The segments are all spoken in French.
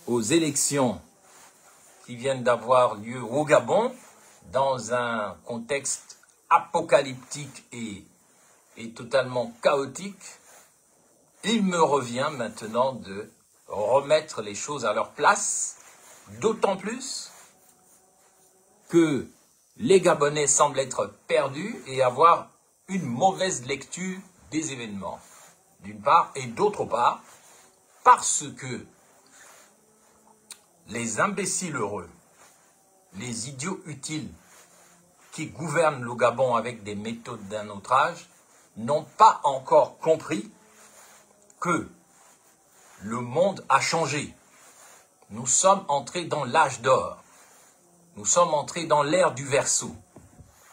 aux élections qui viennent d'avoir lieu au Gabon, dans un contexte apocalyptique et totalement chaotique, il me revient maintenant de remettre les choses à leur place, d'autant plus que les Gabonais semblent être perdus et avoir une mauvaise lecture des événements, d'une part, et d'autre part, parce que les imbéciles heureux, les idiots utiles qui gouvernent le Gabon avec des méthodes d'un autre âge, n'ont pas encore compris que le monde a changé. Nous sommes entrés dans l'âge d'or. Nous sommes entrés dans l'ère du Verseau.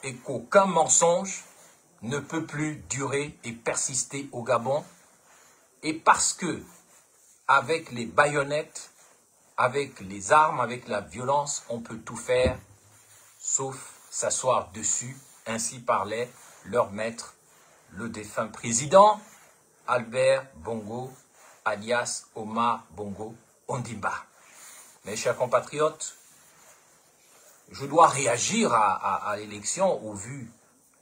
Et qu'aucun mensonge ne peut plus durer et persister au Gabon. Et parce que, avec les baïonnettes, avec les armes, avec la violence, on peut tout faire, sauf s'asseoir dessus. Ainsi parlait leur maître, le défunt président, Albert Bongo, alias Omar Bongo Ondimba. Mes chers compatriotes, je dois réagir à l'élection au vu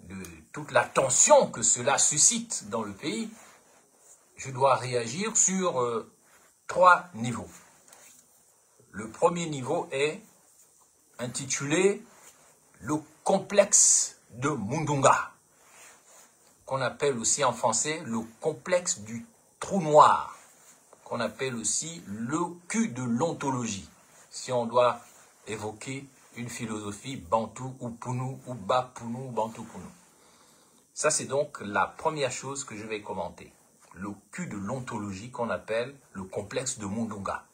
de toute la tension que cela suscite dans le pays. Je dois réagir sur 3 niveaux. Le premier niveau est intitulé « Le complexe de Mundunga », qu'on appelle aussi en français le complexe du trou noir, qu'on appelle aussi le cul de l'ontologie, si on doit évoquer une philosophie bantou ou pounou ou bapounou ou bantou pounou. Ça, c'est donc la première chose que je vais commenter. Le cul de l'ontologie qu'on appelle le complexe de Mundunga.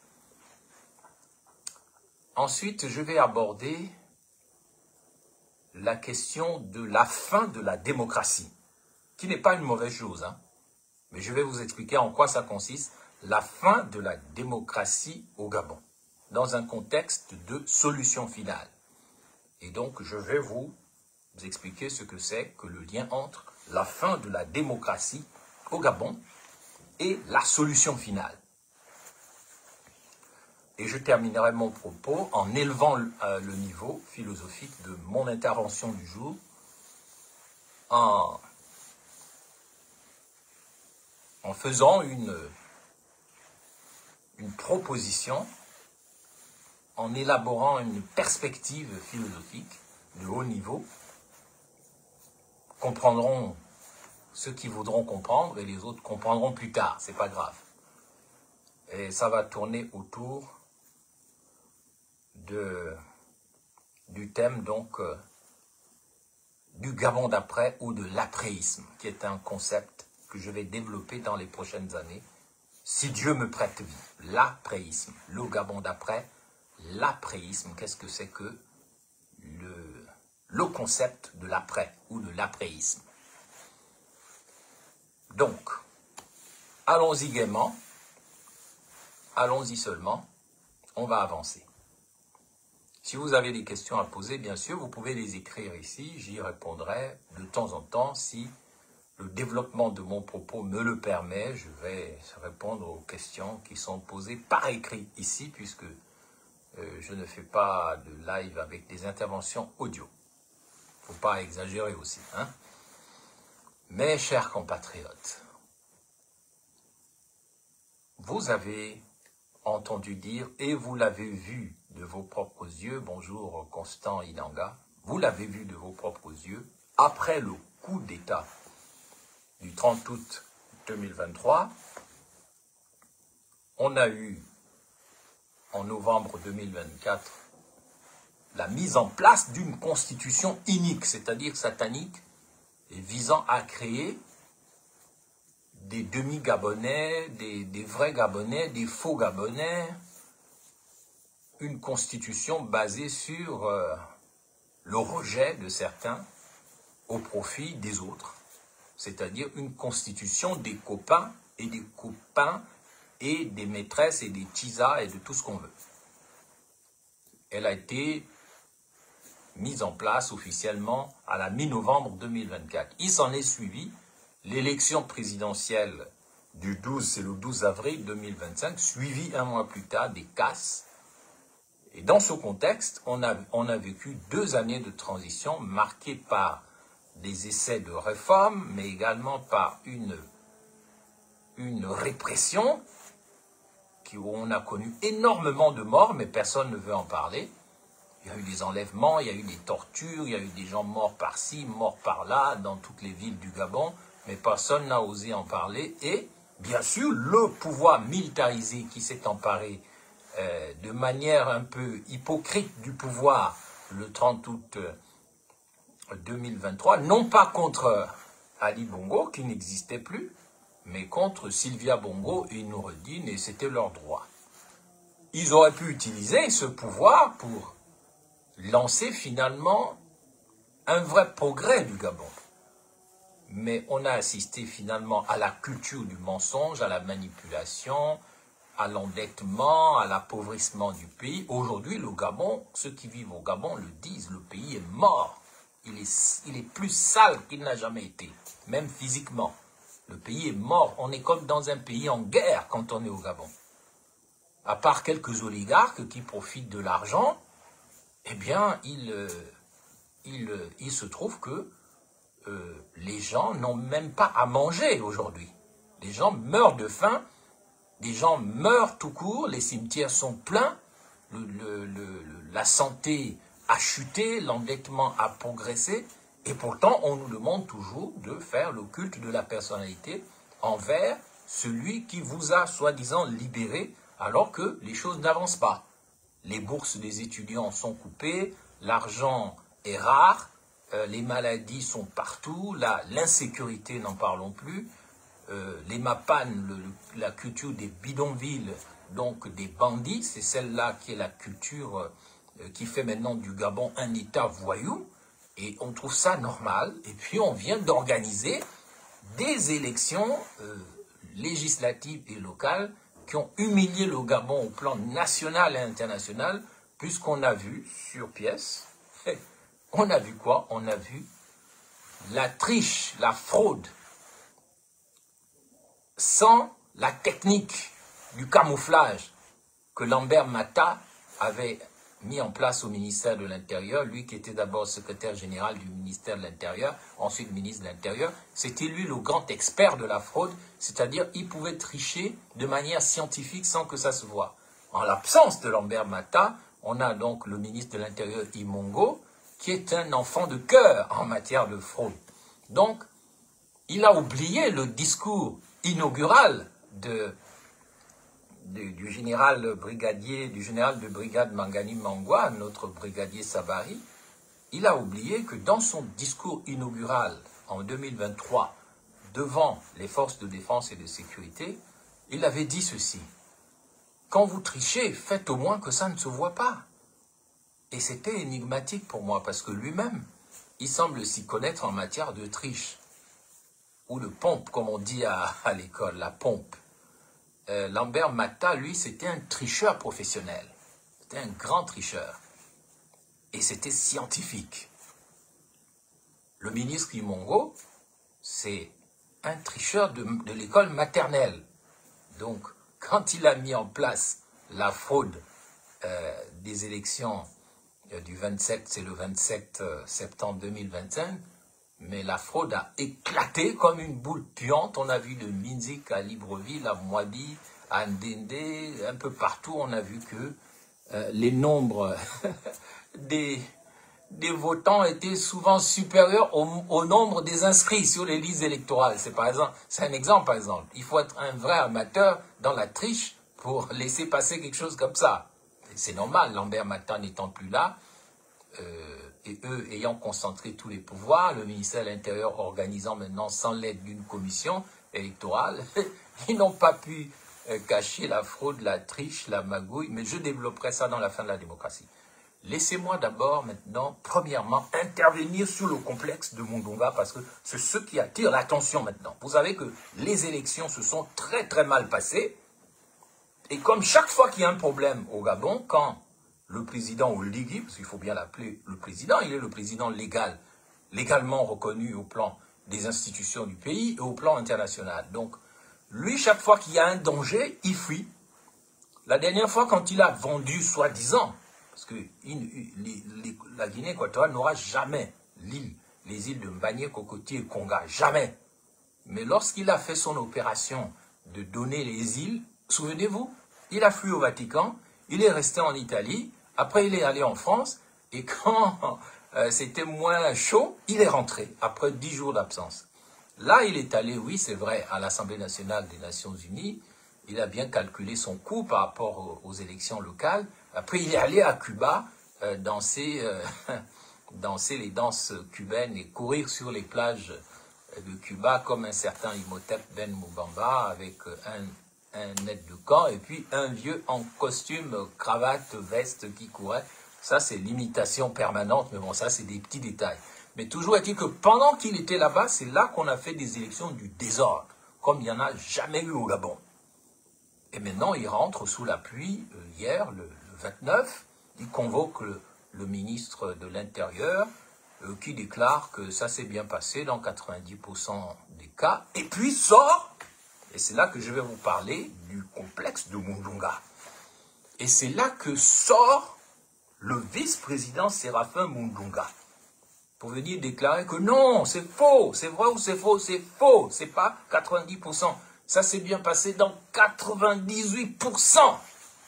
Ensuite, je vais aborder la question de la fin de la démocratie, qui n'est pas une mauvaise chose, hein, mais je vais vous expliquer en quoi ça consiste, la fin de la démocratie au Gabon, dans un contexte de solution finale. Et donc, je vais vous expliquer ce que c'est que le lien entre la fin de la démocratie au Gabon et la solution finale. Et je terminerai mon propos en élevant le niveau philosophique de mon intervention du jour, en faisant une proposition, en élaborant une perspective philosophique de haut niveau. Comprendront ceux qui voudront comprendre et les autres comprendront plus tard, c'est pas grave. Et ça va tourner autour du thème donc du Gabon d'après ou de l'apréisme, qui est un concept que je vais développer dans les prochaines années, si Dieu me prête vie. L'apréisme, le Gabon d'après, l'apréisme, qu'est-ce que c'est que le concept de l'après ou de l'apréisme. Donc, allons-y gaiement, allons-y seulement, on va avancer. Si vous avez des questions à poser, bien sûr, vous pouvez les écrire ici, j'y répondrai de temps en temps. Si le développement de mon propos me le permet, je vais répondre aux questions qui sont posées par écrit ici, puisque je ne fais pas de live avec des interventions audio. Il ne faut pas exagérer aussi, hein. Mes chers compatriotes, vous avez entendu dire, et vous l'avez vu de vos propres yeux, bonjour Constant Inanga, vous l'avez vu de vos propres yeux, après le coup d'État du 30 août 2023, on a eu en novembre 2024 la mise en place d'une constitution inique, c'est-à-dire satanique, et visant à créer des demi-Gabonais, des vrais Gabonais, des faux Gabonais, une constitution basée sur le rejet de certains au profit des autres, c'est-à-dire une constitution des copains et des copains et des maîtresses et des tisas et de tout ce qu'on veut. Elle a été mise en place officiellement à la mi-novembre 2024. Il s'en est suivi l'élection présidentielle du 12, c'est le 12 avril 2025, suivi un mois plus tard des casses. Et dans ce contexte, on a vécu 2 années de transition marquées par des essais de réforme, mais également par une répression où on a connu énormément de morts, mais personne ne veut en parler. Il y a eu des enlèvements, il y a eu des tortures, il y a eu des gens morts par-ci, morts par-là, dans toutes les villes du Gabon, mais personne n'a osé en parler. Et bien sûr, le pouvoir militarisé qui s'est emparé de manière un peu hypocrite du pouvoir le 30 août 2023, non pas contre Ali Bongo, qui n'existait plus, mais contre Sylvia Bongo et Noureddine, et c'était leur droit. Ils auraient pu utiliser ce pouvoir pour lancer finalement un vrai progrès du Gabon. Mais on a assisté finalement à la culture du mensonge, à la manipulation, à l'endettement, à l'appauvrissement du pays. Aujourd'hui, le Gabon, ceux qui vivent au Gabon le disent, le pays est mort. Il est plus sale qu'il n'a jamais été, même physiquement. Le pays est mort. On est comme dans un pays en guerre quand on est au Gabon. À part quelques oligarques qui profitent de l'argent, eh bien, il se trouve que les gens n'ont même pas à manger aujourd'hui. Les gens meurent de faim, des gens meurent tout court, les cimetières sont pleins, la santé a chuté, l'endettement a progressé, et pourtant on nous demande toujours de faire le culte de la personnalité envers celui qui vous a soi-disant libéré, alors que les choses n'avancent pas. Les bourses des étudiants sont coupées, l'argent est rare, les maladies sont partout, l'insécurité, n'en parlons plus, les mapanes, la culture des bidonvilles, donc des bandits, c'est celle-là qui est la culture qui fait maintenant du Gabon un État voyou, et on trouve ça normal, et puis on vient d'organiser des élections législatives et locales qui ont humilié le Gabon au plan national et international, puisqu'on a vu sur pièce, on a vu quoi? On a vu la triche, la fraude, sans la technique du camouflage que Lambert Mata avait mis en place au ministère de l'Intérieur, lui qui était d'abord secrétaire général du ministère de l'Intérieur, ensuite ministre de l'Intérieur. C'était lui le grand expert de la fraude, c'est-à-dire il pouvait tricher de manière scientifique sans que ça se voie. En l'absence de Lambert Mata, on a donc le ministre de l'Intérieur Imongo, qui est un enfant de cœur en matière de fraude. Donc, il a oublié le discours inaugural du général de brigade Mangani Mangwa, notre brigadier Sabari. Il a oublié que dans son discours inaugural en 2023, devant les forces de défense et de sécurité, il avait dit ceci: quand vous trichez, faites au moins que ça ne se voit pas. Et c'était énigmatique pour moi, parce que lui-même, il semble s'y connaître en matière de triche, ou de pompe, comme on dit à l'école, la pompe. Lambert Mata, lui, c'était un tricheur professionnel. C'était un grand tricheur. Et c'était scientifique. Le ministre Imongo, c'est un tricheur de l'école maternelle. Donc, quand il a mis en place la fraude des élections du 27, c'est le 27 septembre 2025, mais la fraude a éclaté comme une boule puante. On a vu de Minzik à Libreville, à Mwabi, à Ndende, un peu partout, on a vu que les nombres des votants étaient souvent supérieurs au nombre des inscrits sur les listes électorales. C'est un exemple, par exemple. Il faut être un vrai amateur dans la triche pour laisser passer quelque chose comme ça. C'est normal, Lambert Mata n'étant plus là, et eux ayant concentré tous les pouvoirs, le ministère de l'Intérieur organisant maintenant sans l'aide d'une commission électorale, ils n'ont pas pu cacher la fraude, la triche, la magouille, mais je développerai ça dans la fin de la démocratie. Laissez-moi d'abord maintenant, premièrement, intervenir sur le complexe de Mundunga, parce que c'est ce qui attire l'attention maintenant. Vous savez que les élections se sont très très mal passées, et comme chaque fois qu'il y a un problème au Gabon, quand le président Oligui, parce qu'il faut bien l'appeler le président, il est le président légalement reconnu au plan des institutions du pays et au plan international. Donc, Lui, chaque fois qu'il y a un danger, il fuit. La dernière fois, quand il a vendu, soi-disant, parce que la Guinée équatoriale n'aura jamais les îles de Mbagné, Cocotier et Conga, jamais. Mais lorsqu'il a fait son opération de donner les îles, souvenez-vous, il a fui au Vatican, il est resté en Italie, après il est allé en France, et quand c'était moins chaud, il est rentré, après 10 jours d'absence. Là, il est allé, oui, c'est vrai, à l'Assemblée nationale des Nations Unies. Il a bien calculé son coût par rapport aux élections locales. Après, il est allé à Cuba danser les danses cubaines et courir sur les plages de Cuba comme un certain Imhotep Ben Moubamba avec un aide de camp et puis un vieux en costume, cravate, veste qui courait. Ça, c'est l'imitation permanente, mais bon, ça, c'est des petits détails. Mais toujours est-il que pendant qu'il était là-bas, c'est là qu'on a fait des élections du désordre, comme il n'y en a jamais eu au Gabon. Et maintenant, il rentre sous la pluie, hier, le 29, il convoque le ministre de l'Intérieur, qui déclare que ça s'est bien passé dans 90% des cas, et puis sort, et c'est là que je vais vous parler du complexe de Mundunga. Et c'est là que sort le vice-président Séraphin Mundunga, pour venir déclarer que non, c'est faux, c'est vrai ou c'est faux, c'est pas 90%. Ça s'est bien passé dans 98%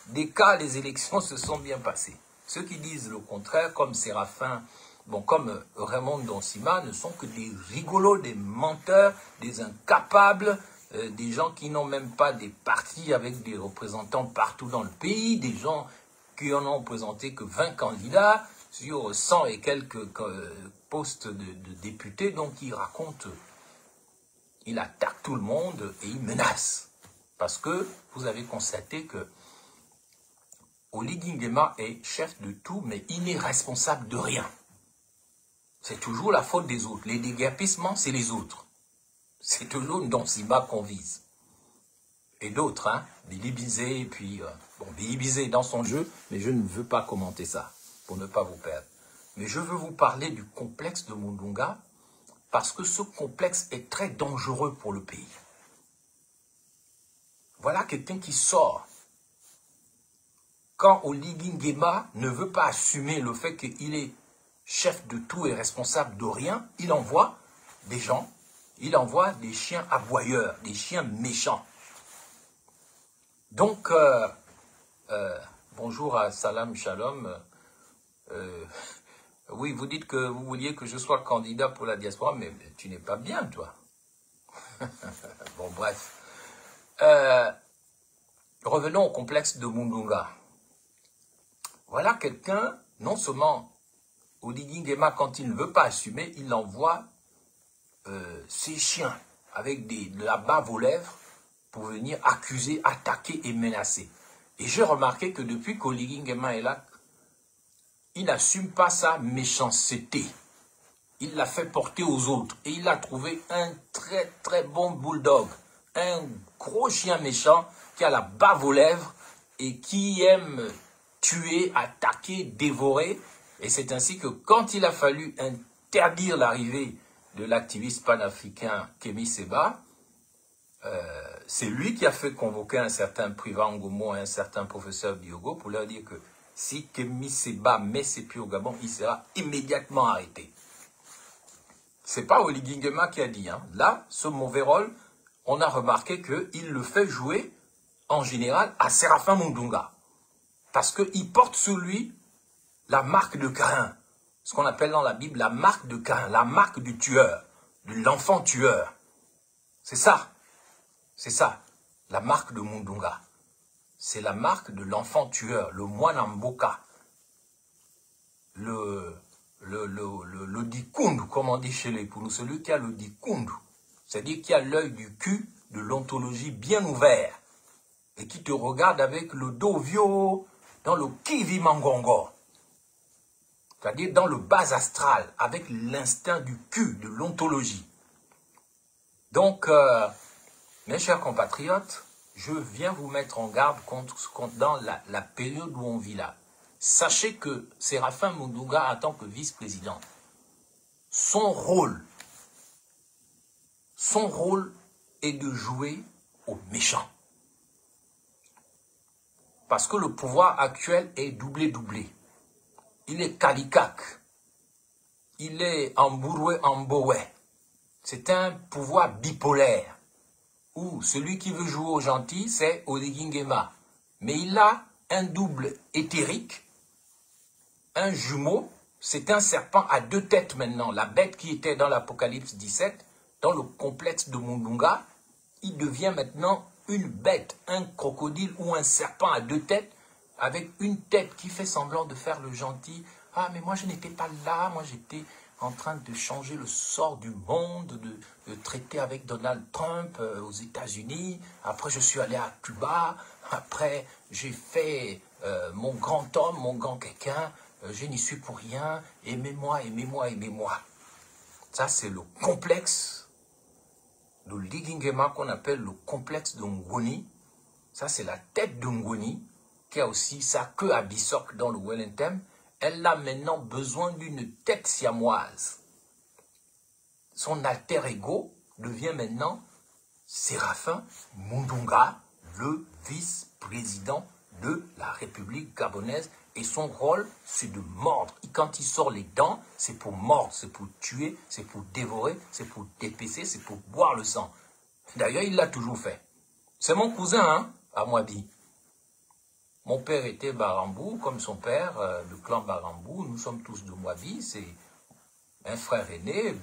des cas, les élections se sont bien passées. Ceux qui disent le contraire, comme Séraphin, comme Raymond Donsima, ne sont que des rigolos, des menteurs, des incapables, des gens qui n'ont même pas des partis avec des représentants partout dans le pays, des gens qui en ont présenté que 20 candidats sur 100 et quelques postes de députés, donc il raconte, il attaque tout le monde et il menace. Parce que vous avez constaté que Oly Nguema est chef de tout, mais il n'est responsable de rien. C'est toujours la faute des autres. Les déguerpissements, c'est les autres. C'est toujours Donsima qu'on vise. Et d'autres, hein, Billy Bizet, et puis, Billy Bizet est dans son jeu, mais je ne veux pas commenter ça, pour ne pas vous perdre. Mais je veux vous parler du complexe de Mundunga, parce que ce complexe est très dangereux pour le pays. Voilà quelqu'un qui sort. Quand Oly Nguema ne veut pas assumer le fait qu'il est chef de tout et responsable de rien, il envoie des gens, il envoie des chiens aboyeurs, des chiens méchants. Donc, bonjour à Salam Shalom. Oui, vous dites que vous vouliez que je sois candidat pour la diaspora, mais tu n'es pas bien, toi. Bon, bref. Revenons au complexe de Mundunga. Voilà quelqu'un, non seulement Oly Nguema, quand il ne veut pas assumer, il envoie ses chiens avec de la bave aux lèvres pour venir accuser, attaquer et menacer. Et j'ai remarqué que depuis qu'Oly Nguema est là, il n'assume pas sa méchanceté. Il l'a fait porter aux autres. Et il a trouvé un très très bon bulldog. Un gros chien méchant qui a la bave aux lèvres et qui aime tuer, attaquer, dévorer. Et c'est ainsi que quand il a fallu interdire l'arrivée de l'activiste panafricain Kémy Séba, c'est lui qui a fait convoquer un certain Priva Ngomo et un certain professeur Diogo pour leur dire que si Kémy Séba met ses pieds au Gabon, il sera immédiatement arrêté. C'est pas Oly Nguema qui a dit. Hein. Là, ce mauvais rôle, on a remarqué qu'il le fait jouer en général à Séraphin Mundunga. Parce qu'il porte sur lui la marque de Caïn. Ce qu'on appelle dans la Bible la marque de Caïn, la marque du tueur, de l'enfant tueur. C'est ça. C'est ça, la marque de Mundunga. C'est la marque de l'enfant tueur, le moine Mboka. Le dikundu, comme on dit chez les Poulous, celui qui a le dikundu. C'est-à-dire qui a l'œil du cul de l'ontologie bien ouvert. Et qui te regarde avec le dos vieux dans le kivi mangongo. C'est-à-dire dans le bas astral, avec l'instinct du cul, de l'ontologie. Donc, mes chers compatriotes, je viens vous mettre en garde dans la période où on vit là. Sachez que Séraphin Mundunga, en tant que vice-président, son rôle est de jouer aux méchants. Parce que le pouvoir actuel est doublé. Il est calicac. Il est embouroué. C'est un pouvoir bipolaire. Où celui qui veut jouer au gentil, c'est Oligui Nguema. Mais il a un double éthérique, un jumeau. C'est un serpent à deux têtes maintenant. La bête qui était dans l'Apocalypse 17, dans le complexe de Mundunga, il devient maintenant une bête, un crocodile ou un serpent à deux têtes, avec une tête qui fait semblant de faire le gentil. Ah, mais moi je n'étais pas là, moi j'étais en train de changer le sort du monde, de traiter avec Donald Trump aux États-Unis. Après je suis allé à Cuba, après j'ai fait mon grand homme, mon grand quelqu'un, je n'y suis pour rien, aimez-moi, aimez-moi, aimez-moi. Ça c'est le complexe de Oligui Nguema qu'on appelle le complexe de Ngoni. Ça, c'est la tête de Ngoni, qui a aussi sa queue à Bissok dans le Wellington. Elle a maintenant besoin d'une tête siamoise. Son alter ego devient maintenant Séraphin Mundunga, le vice-président de la République gabonaise. Et son rôle, c'est de mordre. Et quand il sort les dents, c'est pour mordre, c'est pour tuer, c'est pour dévorer, c'est pour dépecer, c'est pour boire le sang. D'ailleurs, il l'a toujours fait. C'est mon cousin, hein, à Mwabi. Mon père était Barambou, comme son père, le clan Barambou. Nous sommes tous de Mwabi. C'est un frère aîné,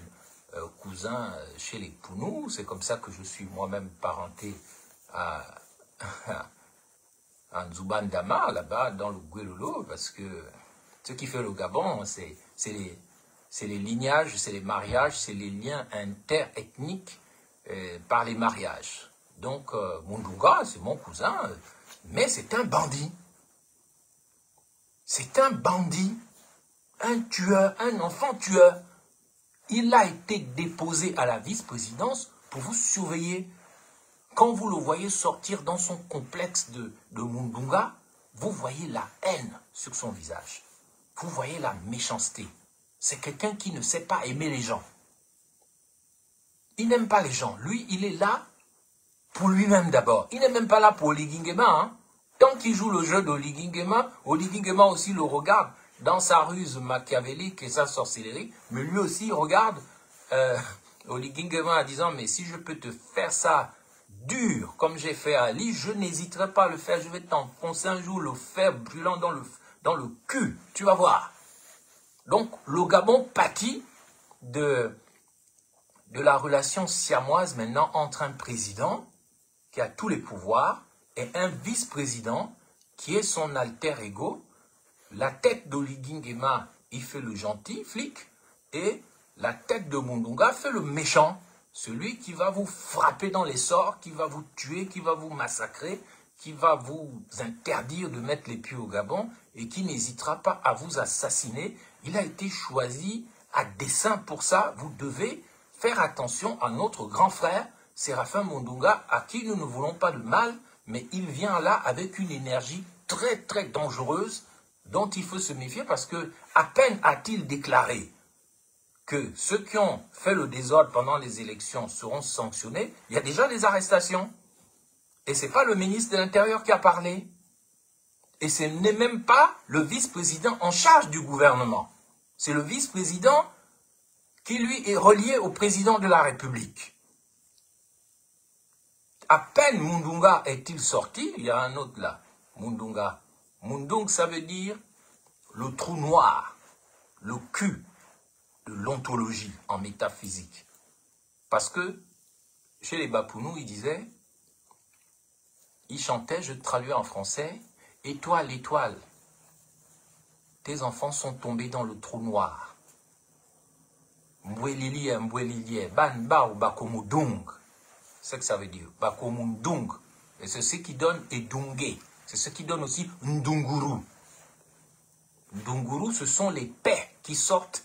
cousin chez les Pounou. C'est comme ça que je suis moi-même parenté à Nzubandama, là-bas, dans le Guélolo, parce que ce qui fait le Gabon, c'est les lignages, c'est les mariages, c'est les liens interethniques par les mariages. Donc, Mundunga, c'est mon cousin, mais c'est un bandit. C'est un bandit, un tueur, un enfant tueur. Il a été déposé à la vice-présidence pour vous surveiller. Quand vous le voyez sortir dans son complexe de Mundunga, vous voyez la haine sur son visage. Vous voyez la méchanceté. C'est quelqu'un qui ne sait pas aimer les gens. Il n'aime pas les gens. Lui, il est là pour lui-même d'abord. Il n'est même pas là pour Oligui Nguema. Hein. Tant qu'il joue le jeu d'Oligui Nguema aussi le regarde dans sa ruse machiavélique et sa sorcellerie. Mais lui aussi, il regarde Oligui Nguema en disant, mais si je peux te faire ça dur, comme j'ai fait à Ali, je n'hésiterai pas à le faire. Je vais t'enfoncer un jour le fer brûlant dans le cul. Tu vas voir. Donc, le Gabon pâtit de la relation siamoise maintenant entre un président qui a tous les pouvoirs et un vice-président qui est son alter ego. La tête d'Oligui Nguema, il fait le gentil flic et la tête de Mundunga fait le méchant. Celui qui va vous frapper dans les sorts, qui va vous tuer, qui va vous massacrer, qui va vous interdire de mettre les pieds au Gabon et qui n'hésitera pas à vous assassiner. Il a été choisi à dessein pour ça. Vous devez faire attention à notre grand frère, Séraphin Mundunga, à qui nous ne voulons pas de mal, mais il vient là avec une énergie très très dangereuse dont il faut se méfier parce que à peine a-t-il déclaré que ceux qui ont fait le désordre pendant les élections seront sanctionnés, il y a déjà des arrestations. Et ce n'est pas le ministre de l'Intérieur qui a parlé. Et ce n'est même pas le vice-président en charge du gouvernement. C'est le vice-président qui, lui, est relié au président de la République. À peine Mundunga est-il sorti, il y a un autre là, Mundunga. Mundung, ça veut dire le trou noir, le cul de l'ontologie en métaphysique. Parce que chez les Bapounou, ils disaient, ils chantaient, je traduis en français, étoile, étoile, tes enfants sont tombés dans le trou noir. Mbouelilie, mbouelilie, ban bao bakomudung. C'est ce que ça veut dire, bakomudung. Et c'est ce qui donne edungé. C'est ce qui donne aussi ndunguru. Ndunguru, ce sont les paix qui sortent.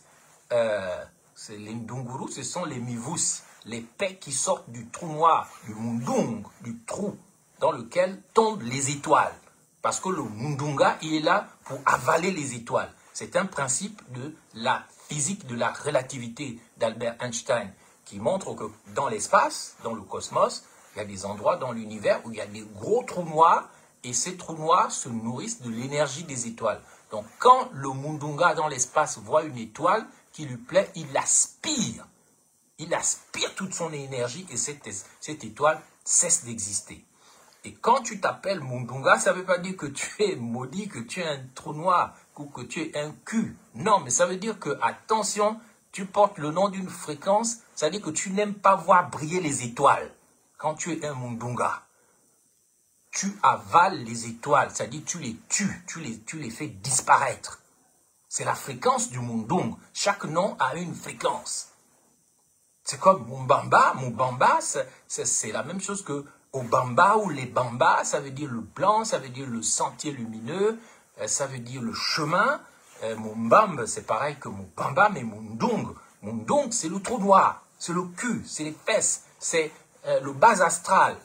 Les ndunguru, ce sont les mivus, les paix qui sortent du trou noir, du mundung, du trou dans lequel tombent les étoiles. Parce que le mundunga, il est là pour avaler les étoiles. C'est un principe de la physique de la relativité d'Albert Einstein qui montre que dans l'espace, dans le cosmos, Il y a des endroits dans l'univers où il y a des gros trous noirs, et ces trous noirs se nourrissent de l'énergie des étoiles. Donc quand le Mundunga dans l'espace voit une étoile qui lui plaît, il aspire. Il aspire toute son énergie et cette étoile cesse d'exister. Et quand tu t'appelles Mundunga, ça ne veut pas dire que tu es maudit, que tu es un trou noir ou que tu es un cul. Non, mais ça veut dire que, attention, tu portes le nom d'une fréquence, ça veut dire que tu n'aimes pas voir briller les étoiles. Quand tu es un Mundunga, tu avales les étoiles, c'est-à-dire tu les tues, tu les fais disparaître. C'est la fréquence du Mundung. Chaque nom a une fréquence. C'est comme Mumbamba. Mumbamba, c'est la même chose que Obamba ou les Bambas. Ça veut dire le blanc, ça veut dire le sentier lumineux, ça veut dire le chemin. Mumbamba, c'est pareil que Mubamba, mais Mundung. Mundung, c'est le trou noir, c'est le cul, c'est les fesses, c'est le bas astral,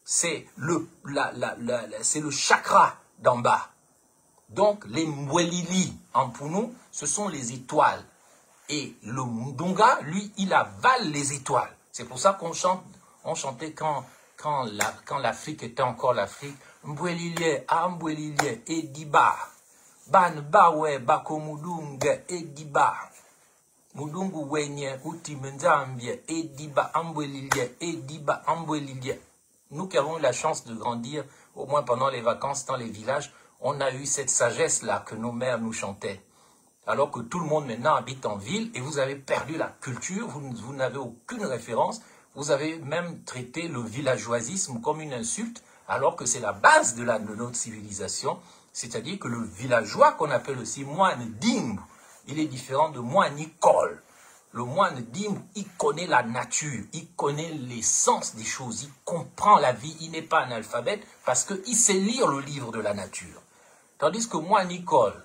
c'est le chakra d'en bas. Donc, les Mwelili en Punu, ce sont les étoiles. Et le Mundunga, lui, il avale les étoiles. C'est pour ça qu'on chantait quand l'Afrique était encore l'Afrique. Mbwelilie, Ambwelilie, Ediba. Ban bawe bako Mudunga, Ediba. Mudungu wenye uti menzambie, Ediba, Ambwelilie, Ediba, Ambwelilie. Nous qui avons eu la chance de grandir, au moins pendant les vacances dans les villages, on a eu cette sagesse-là que nos mères nous chantaient. Alors que tout le monde maintenant habite en ville et vous avez perdu la culture, vous n'avez aucune référence, vous avez même traité le villageoisisme comme une insulte, alors que c'est la base de notre civilisation, c'est-à-dire que le villageois qu'on appelle aussi moine dimbe, il est différent de moine Nicole. Le moine dimbe, il connaît la nature, il connaît l'essence des choses, il comprend la vie, il n'est pas analphabète parce qu'il sait lire le livre de la nature. Tandis que moi, Nicole,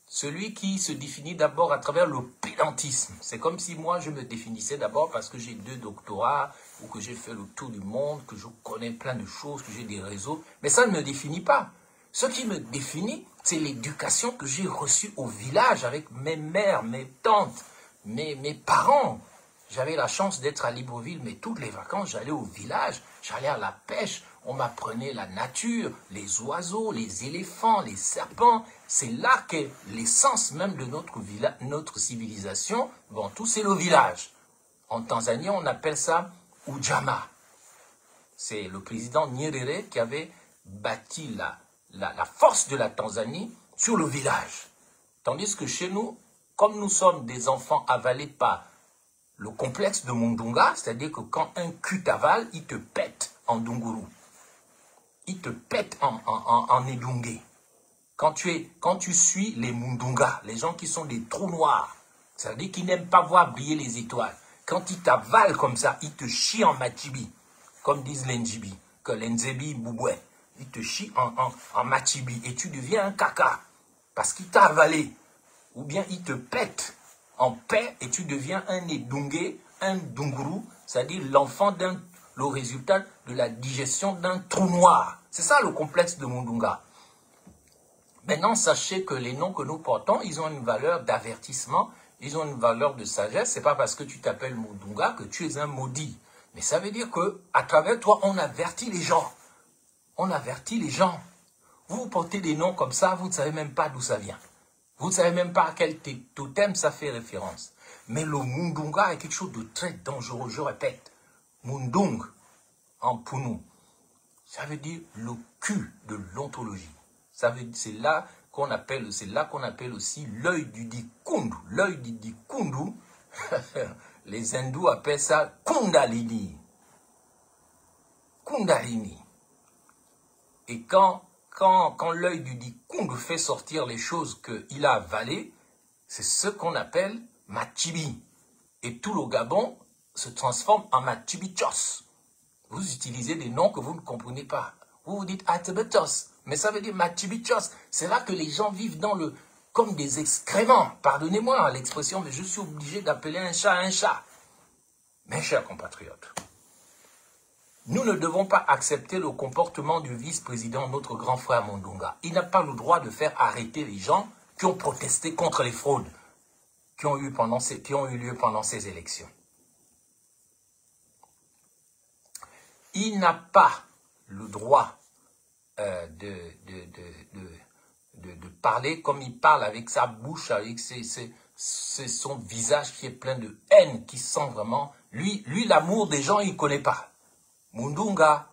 celui qui se définit d'abord à travers le pédantisme, c'est comme si moi je me définissais d'abord parce que j'ai 2 doctorats ou que j'ai fait le tour du monde, que je connais plein de choses, que j'ai des réseaux, mais ça ne me définit pas. Ce qui me définit, c'est l'éducation que j'ai reçue au village avec mes mères, mes tantes, mes parents. J'avais la chance d'être à Libreville, mais toutes les vacances, j'allais au village, j'allais à la pêche, on m'apprenait la nature, les oiseaux, les éléphants, les serpents. C'est là que l'essence même de notre civilisation, bon, tout c'est le village. En Tanzanie, on appelle ça Ujamaa. C'est le président Nyerere qui avait bâti la force de la Tanzanie sur le village. Tandis que chez nous, comme nous sommes des enfants avalés par le complexe de Mundunga, c'est-à-dire que quand un cul t'avale, il te pète en Dunguru. Il te pète en Edungé. Quand tu suis les Mundunga, les gens qui sont des trous noirs, c'est-à-dire qui n'aiment pas voir briller les étoiles, quand ils t'avalent comme ça, ils te chient en Machibi, comme disent l'Njibi, que l'Nzebi Bouboué, ils te chient en Machibi et tu deviens un caca parce qu'il t'a avalé. Ou bien il te pète en paix et tu deviens un Edungé, un Dunguru, c'est-à-dire l'enfant le résultat de la digestion d'un trou noir. C'est ça le complexe de Mundunga. Maintenant, sachez que les noms que nous portons, ils ont une valeur d'avertissement, ils ont une valeur de sagesse. Ce n'est pas parce que tu t'appelles Mundunga que tu es un maudit. Mais ça veut dire qu'à travers toi, on avertit les gens. On avertit les gens. Vous portez des noms comme ça, vous ne savez même pas d'où ça vient. Vous ne savez même pas à quel totem ça fait référence. Mais le Mundunga est quelque chose de très dangereux, je répète. Mundung, en Punu, ça veut dire le cul de l'ontologie. C'est là qu'on appelle aussi l'œil du Dikundu. L'œil du Dikundu, les hindous appellent ça Kundalini. Kundalini. Et quand l'œil du Dikundu fait sortir les choses qu'il a avalées, c'est ce qu'on appelle Machibi. Et tout le Gabon se transforme en Machibichos. Vous utilisez des noms que vous ne comprenez pas. Vous vous dites Atebetos, mais ça veut dire Machibichos. C'est là que les gens vivent comme des excréments. Pardonnez-moi l'expression, mais je suis obligé d'appeler un chat. Mes chers compatriotes, nous ne devons pas accepter le comportement du vice-président, notre grand frère Mundunga. Il n'a pas le droit de faire arrêter les gens qui ont protesté contre les fraudes qui ont eu lieu pendant ces élections. il n'a pas le droit de parler comme il parle, avec sa bouche, avec son visage qui est plein de haine, qui sent vraiment... Lui l'amour des gens, il ne connaît pas. Mundunga,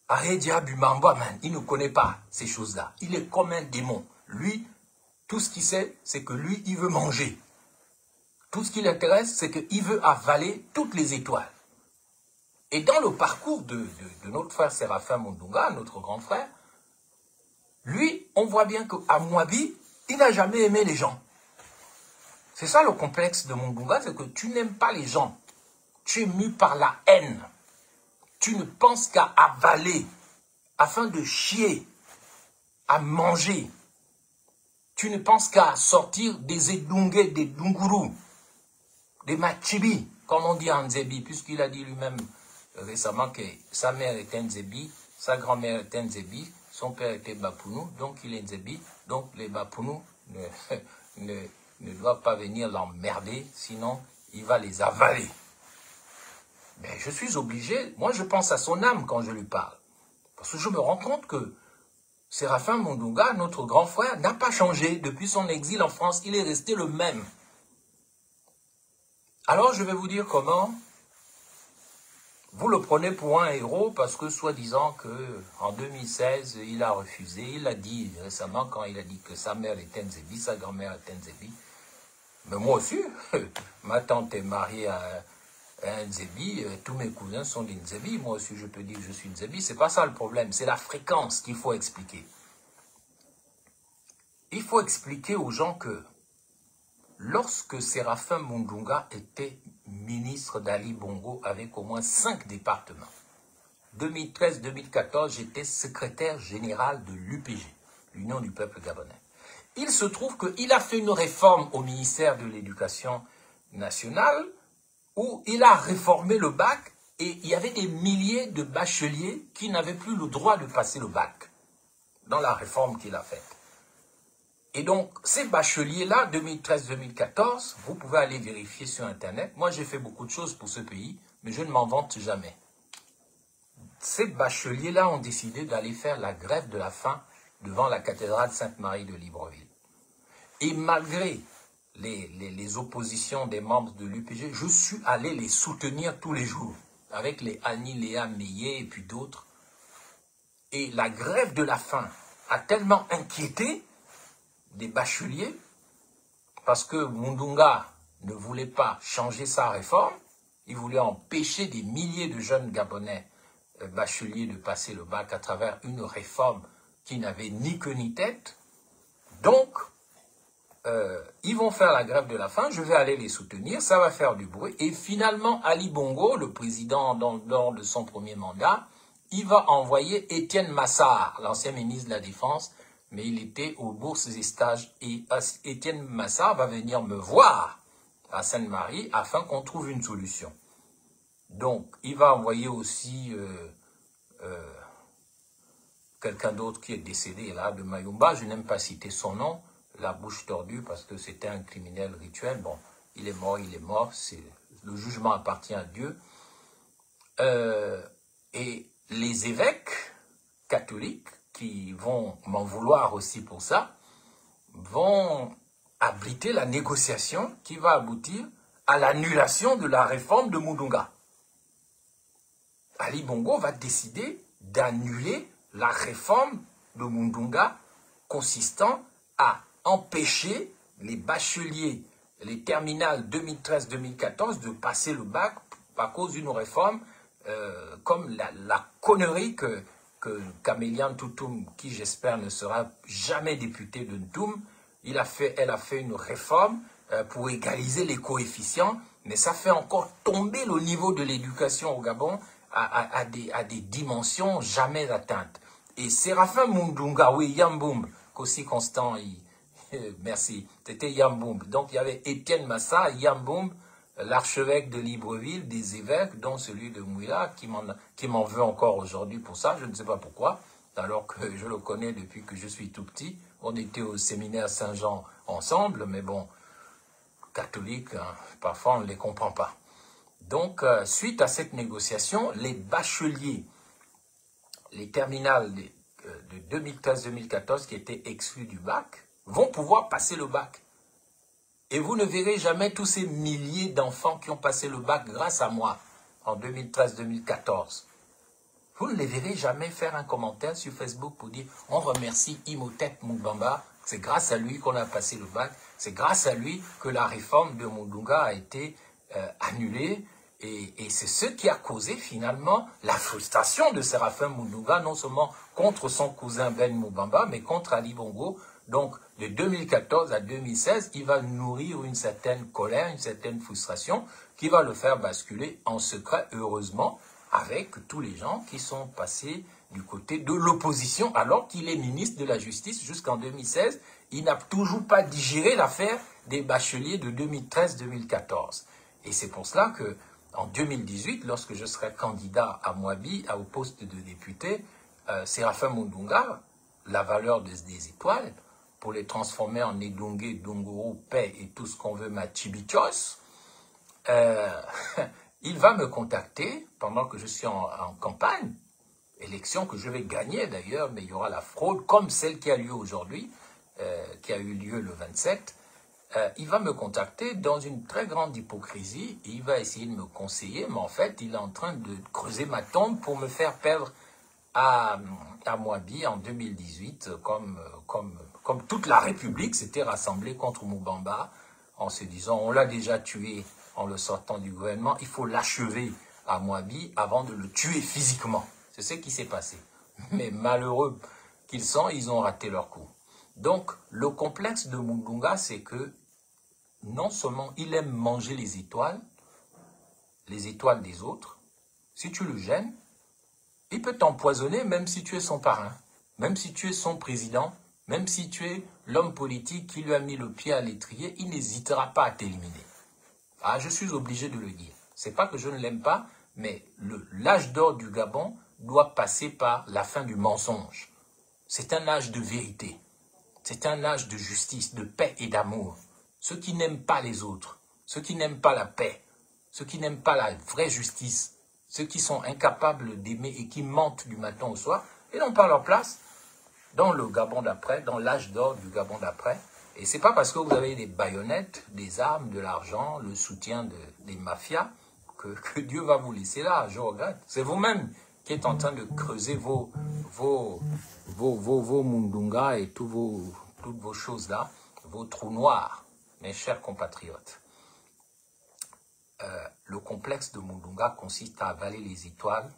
Aredia Bumamba, il ne connaît pas ces choses-là. Il est comme un démon. Lui, tout ce qu'il sait, c'est que lui, il veut manger. Tout ce qui l'intéresse, c'est qu'il veut avaler toutes les étoiles. Et dans le parcours de notre frère Séraphin Mundunga, notre grand frère, lui, on voit bien qu'à Mwabi, il n'a jamais aimé les gens. C'est ça le complexe de Mundunga, c'est que tu n'aimes pas les gens. Tu es mu par la haine. Tu ne penses qu'à avaler, afin de chier, à manger. Tu ne penses qu'à sortir des Edungé, des Dunguru, des Machibi, comme on dit en Nzebi, puisqu'il a dit lui-même récemment que sa mère était Nzebi, sa grand-mère était Nzebi, son père était Bapounou, donc il est Nzebi, donc les Bapounou ne doivent pas venir l'emmerder, sinon il va les avaler. Mais je suis obligé, moi je pense à son âme quand je lui parle, parce que je me rends compte que Séraphin Mundunga, notre grand frère, n'a pas changé depuis son exil en France, il est resté le même. Alors je vais vous dire comment vous le prenez pour un héros, parce que soi-disant qu'en 2016, il a refusé, il a dit récemment quand il a dit que sa mère était Nzebi, sa grand-mère était Nzebi. Mais moi aussi, ma tante est mariée à un Nzebi, tous mes cousins sont des Nzebi, moi aussi je peux dire que je suis Nzebi, c'est pas ça le problème, c'est la fréquence qu'il faut expliquer. Il faut expliquer aux gens que lorsque Séraphin Mundunga était ministre d'Ali Bongo avec au moins 5 départements, 2013-2014, j'étais secrétaire général de l'UPG, l'Union du peuple gabonais. Il se trouve qu'il a fait une réforme au ministère de l'Éducation nationale où il a réformé le bac et il y avait des milliers de bacheliers qui n'avaient plus le droit de passer le bac dans la réforme qu'il a faite. Et donc, ces bacheliers-là, 2013-2014, vous pouvez aller vérifier sur Internet. Moi, j'ai fait beaucoup de choses pour ce pays, mais je ne m'en vante jamais. Ces bacheliers-là ont décidé d'aller faire la grève de la faim devant la cathédrale Sainte-Marie de Libreville. Et malgré les oppositions des membres de l'UPG, je suis allé les soutenir tous les jours, avec les Annie Léa Meillet et puis d'autres. Et la grève de la faim a tellement inquiété des bacheliers, parce que Mundunga ne voulait pas changer sa réforme, il voulait empêcher des milliers de jeunes Gabonais bacheliers de passer le bac à travers une réforme qui n'avait ni queue ni tête. Donc, ils vont faire la grève de la faim, je vais aller les soutenir, ça va faire du bruit. Et finalement, Ali Bongo, le président lors de son premier mandat, il va envoyer Étienne Massar, l'ancien ministre de la Défense, mais il était aux bourses et stages. Et Étienne Massar va venir me voir à Sainte-Marie afin qu'on trouve une solution. Donc, il va envoyer aussi quelqu'un d'autre qui est décédé là, de Mayumba. Je n'aime pas citer son nom, la bouche tordue, parce que c'était un criminel rituel. Bon, il est mort, le jugement appartient à Dieu. Et les évêques catholiques, qui vont m'en vouloir aussi pour ça, vont abriter la négociation qui va aboutir à l'annulation de la réforme de Mundunga. Ali Bongo va décider d'annuler la réforme de Mundunga consistant à empêcher les bacheliers, les terminales 2013-2014 de passer le bac à cause d'une réforme comme la connerie que Camélian Toutoum, qui j'espère ne sera jamais député de Ntoum, elle a fait une réforme pour égaliser les coefficients, mais ça fait encore tomber le niveau de l'éducation au Gabon à des dimensions jamais atteintes. Et Séraphin Mundunga, oui, Yamboum, qu'aussi Constant, merci, c'était Yamboum. Donc il y avait Étienne Massa, Yamboum, l'archevêque de Libreville, des évêques, dont celui de Mouila, qui m'en veut encore aujourd'hui pour ça, je ne sais pas pourquoi, alors que je le connais depuis que je suis tout petit. On était au séminaire Saint-Jean ensemble, mais bon, catholiques, hein, parfois on ne les comprend pas. Donc, suite à cette négociation, les bacheliers, les terminales de 2013-2014 qui étaient exclus du bac, vont pouvoir passer le bac. Et vous ne verrez jamais tous ces milliers d'enfants qui ont passé le bac grâce à moi en 2013-2014. Vous ne les verrez jamais faire un commentaire sur Facebook pour dire « On remercie Imhotep Moubamba, c'est grâce à lui qu'on a passé le bac, c'est grâce à lui que la réforme de Mundunga a été annulée. » Et c'est ce qui a causé finalement la frustration de Séraphin Mundunga, non seulement contre son cousin Ben Moubamba, mais contre Ali Bongo. Donc, de 2014 à 2016, il va nourrir une certaine colère, une certaine frustration, qui va le faire basculer en secret, heureusement, avec tous les gens qui sont passés du côté de l'opposition, alors qu'il est ministre de la Justice jusqu'en 2016. Il n'a toujours pas digéré l'affaire des bacheliers de 2013-2014. Et c'est pour cela que, en 2018, lorsque je serai candidat à Mouabi, au poste de député, Séraphin Mundunga, la valeur des étoiles, pour les transformer en Edongé, Dongoro, paix et tout ce qu'on veut, Machibichos, il va me contacter pendant que je suis en campagne, élection que je vais gagner d'ailleurs, mais il y aura la fraude comme celle qui a lieu aujourd'hui, qui a eu lieu le 27. Il va me contacter dans une très grande hypocrisie, et il va essayer de me conseiller, mais en fait, il est en train de creuser ma tombe pour me faire perdre à Mouabi en 2018, comme toute la République s'était rassemblée contre Moubamba, en se disant, on l'a déjà tué en le sortant du gouvernement, il faut l'achever à Mouabi avant de le tuer physiquement. C'est ce qui s'est passé. Mais malheureux qu'ils sont, ils ont raté leur coup. Donc, le complexe de Mundunga, c'est que non seulement il aime manger les étoiles des autres, si tu le gênes, il peut t'empoisonner même si tu es son parrain, même si tu es son président, même si tu es l'homme politique qui lui a mis le pied à l'étrier, il n'hésitera pas à t'éliminer. Ah, je suis obligé de le dire. C'est pas que je ne l'aime pas, mais l'âge d'or du Gabon doit passer par la fin du mensonge. C'est un âge de vérité. C'est un âge de justice, de paix et d'amour. Ceux qui n'aiment pas les autres, ceux qui n'aiment pas la paix, ceux qui n'aiment pas la vraie justice, ceux qui sont incapables d'aimer et qui mentent du matin au soir, ils n'ont pas leur place dans le Gabon d'après, dans l'âge d'or du Gabon d'après. Et c'est pas parce que vous avez des baïonnettes, des armes, de l'argent, le soutien des mafias, que Dieu va vous laisser là, je regrette. C'est vous-même qui êtes en train de creuser vos Mundunga et toutes vos choses-là, vos trous noirs, mes chers compatriotes. Le complexe de Mundunga consiste à avaler les étoiles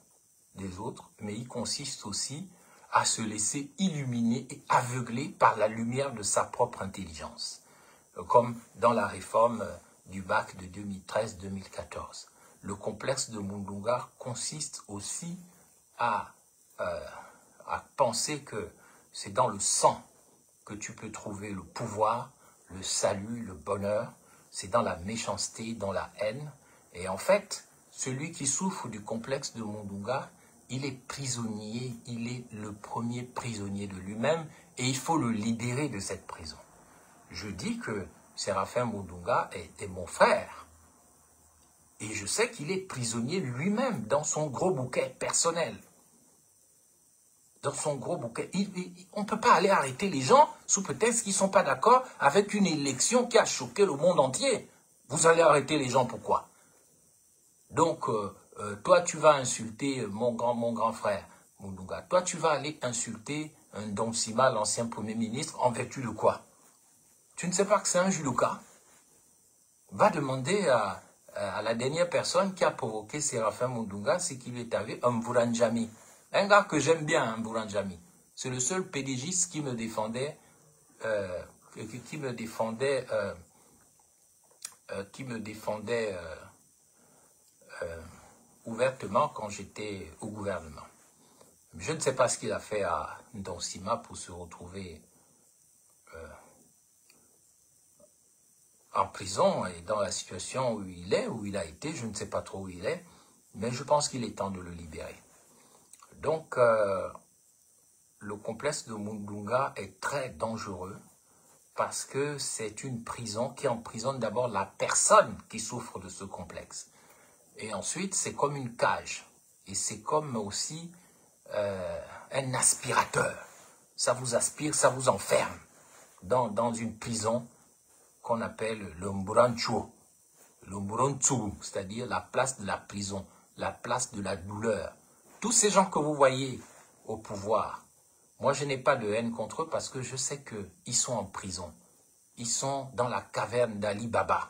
des autres, mais il consiste aussi à se laisser illuminer et aveugler par la lumière de sa propre intelligence, comme dans la réforme du bac de 2013-2014. Le complexe de Mundunga consiste aussi à penser que c'est dans le sang que tu peux trouver le pouvoir, le salut, le bonheur. C'est dans la méchanceté, dans la haine. Et en fait, celui qui souffre du complexe de Mundunga, il est prisonnier, il est le premier prisonnier de lui-même et il faut le libérer de cette prison. Je dis que Séraphin Mundunga est mon frère. Et je sais qu'il est prisonnier lui-même dans son gros bouquet personnel. Dans son gros bouquet. On ne peut pas aller arrêter les gens sous prétexte qu'ils ne sont pas d'accord avec une élection qui a choqué le monde entier. Vous allez arrêter les gens pourquoi? Donc, toi, tu vas insulter mon grand frère, Mundunga. Toi, tu vas aller insulter un Donsima, l'ancien Premier ministre, en vertu de quoi? Tu ne sais pas que c'est un judoka? Va demander à la dernière personne qui a provoqué Séraphin Mundunga, c'est qu'il est arrivé, un Mbouranjami. Un gars que j'aime bien, un Mbouranjami. C'est le seul pédégiste qui me défendait, ouvertement quand j'étais au gouvernement. Je ne sais pas ce qu'il a fait à Donsima pour se retrouver en prison et dans la situation où il a été, je ne sais pas trop où il est, mais je pense qu'il est temps de le libérer. Donc, le complexe de Mundunga est très dangereux parce que c'est une prison qui emprisonne d'abord la personne qui souffre de ce complexe. Et ensuite, c'est comme une cage. Et c'est comme aussi un aspirateur. Ça vous aspire, ça vous enferme dans une prison qu'on appelle le Mbrancho, le Mbrontsu, c'est-à-dire la place de la prison, la place de la douleur. Tous ces gens que vous voyez au pouvoir, moi je n'ai pas de haine contre eux parce que je sais qu'ils sont en prison. Ils sont dans la caverne d'Ali Baba.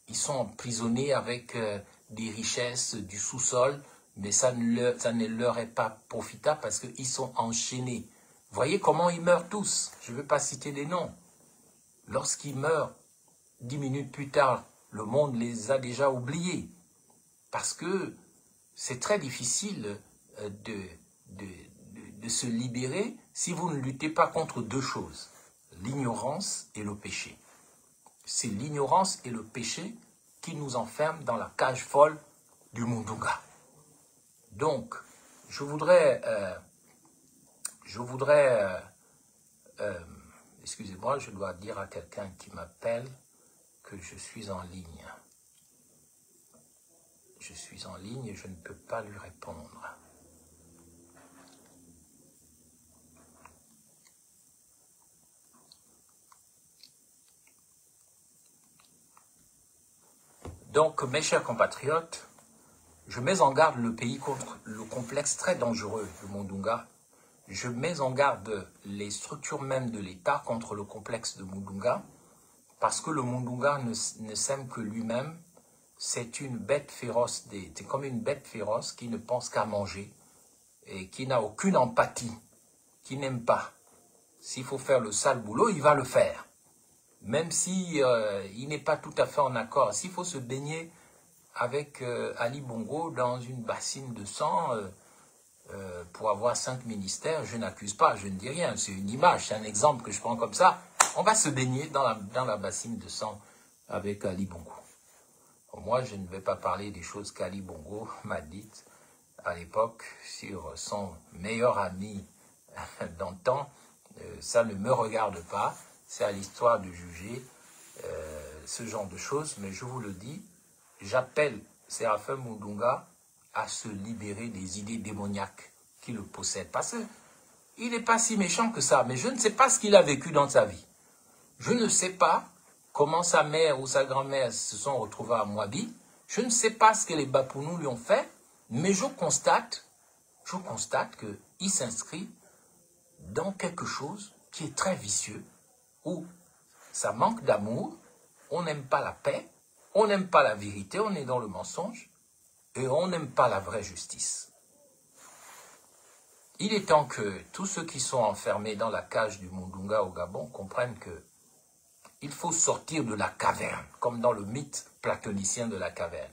Ils sont emprisonnés avec des richesses du sous-sol, mais ça ne leur est pas profitable parce qu'ils sont enchaînés. Voyez comment ils meurent tous. Je ne veux pas citer des noms. Lorsqu'ils meurent, 10 minutes plus tard, le monde les a déjà oubliés. Parce que c'est très difficile de se libérer si vous ne luttez pas contre deux choses, l'ignorance et le péché. C'est l'ignorance et le péché qui nous enferment dans la cage folle du Mundunga. Donc, je voudrais excusez-moi, je dois dire à quelqu'un qui m'appelle que je suis en ligne. Je suis en ligne et je ne peux pas lui répondre. Donc, mes chers compatriotes, je mets en garde le pays contre le complexe très dangereux du Mundunga. Je mets en garde les structures même de l'État contre le complexe de Mundunga, parce que le Mundunga ne s'aime que lui-même. C'est une bête féroce, c'est comme une bête féroce qui ne pense qu'à manger et qui n'a aucune empathie, qui n'aime pas. S'il faut faire le sale boulot, il va le faire. Même si il n'est pas tout à fait en accord. S'il faut se baigner avec Ali Bongo dans une bassine de sang pour avoir 5 ministères, je n'accuse pas, je ne dis rien. C'est une image, c'est un exemple que je prends comme ça. On va se baigner dans la bassine de sang avec Ali Bongo. Moi, je ne vais pas parler des choses qu'Ali Bongo m'a dites à l'époque sur son meilleur ami d'antan. Ça ne me regarde pas. C'est à l'histoire de juger ce genre de choses. Mais je vous le dis, j'appelle Séraphin Mundunga à se libérer des idées démoniaques qui le possèdent. Parce qu'il n'est pas si méchant que ça. Mais je ne sais pas ce qu'il a vécu dans sa vie. Je ne sais pas comment sa mère ou sa grand-mère se sont retrouvées à Mwabi. Je ne sais pas ce que les Bapounous lui ont fait. Mais je constate qu'il s'inscrit dans quelque chose qui est très vicieux, où ça manque d'amour, on n'aime pas la paix, on n'aime pas la vérité, on est dans le mensonge, et on n'aime pas la vraie justice. Il est temps que tous ceux qui sont enfermés dans la cage du Mundunga au Gabon comprennent que il faut sortir de la caverne, comme dans le mythe platonicien de la caverne.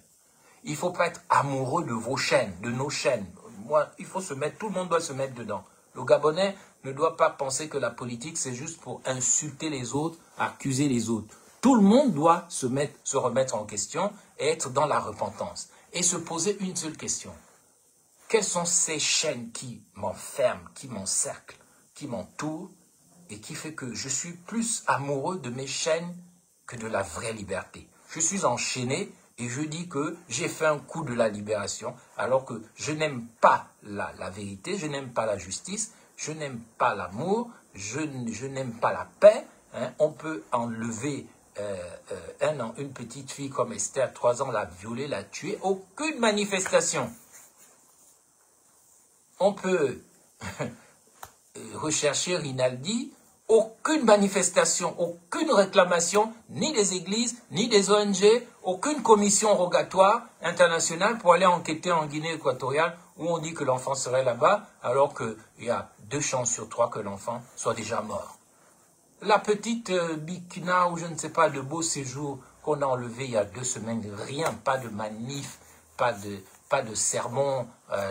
Il ne faut pas être amoureux de vos chaînes, de nos chaînes. Moi, il faut se mettre, tout le monde doit se mettre dedans. Le Gabonais ne doit pas penser que la politique, c'est juste pour insulter les autres, accuser les autres. Tout le monde doit se remettre en question et être dans la repentance. Et se poser une seule question. Quelles sont ces chaînes qui m'enferment, qui m'encerclent, qui m'entourent et qui fait que je suis plus amoureux de mes chaînes que de la vraie liberté? Je suis enchaîné et je dis que j'ai fait un coup de la libération alors que je n'aime pas la vérité, je n'aime pas la justice, je n'aime pas l'amour, je n'aime pas la paix. Hein. On peut enlever une petite fille comme Esther, 3 ans, la violer, la tuer, aucune manifestation. On peut rechercher Rinaldi, aucune manifestation, aucune réclamation, ni des églises, ni des ONG, aucune commission rogatoire internationale pour aller enquêter en Guinée équatoriale où on dit que l'enfant serait là-bas alors qu'il y a 2 chances sur 3 que l'enfant soit déjà mort. La petite Bikina ou je ne sais pas de beau séjour qu'on a enlevé il y a 2 semaines, rien, pas de manif, pas de sermon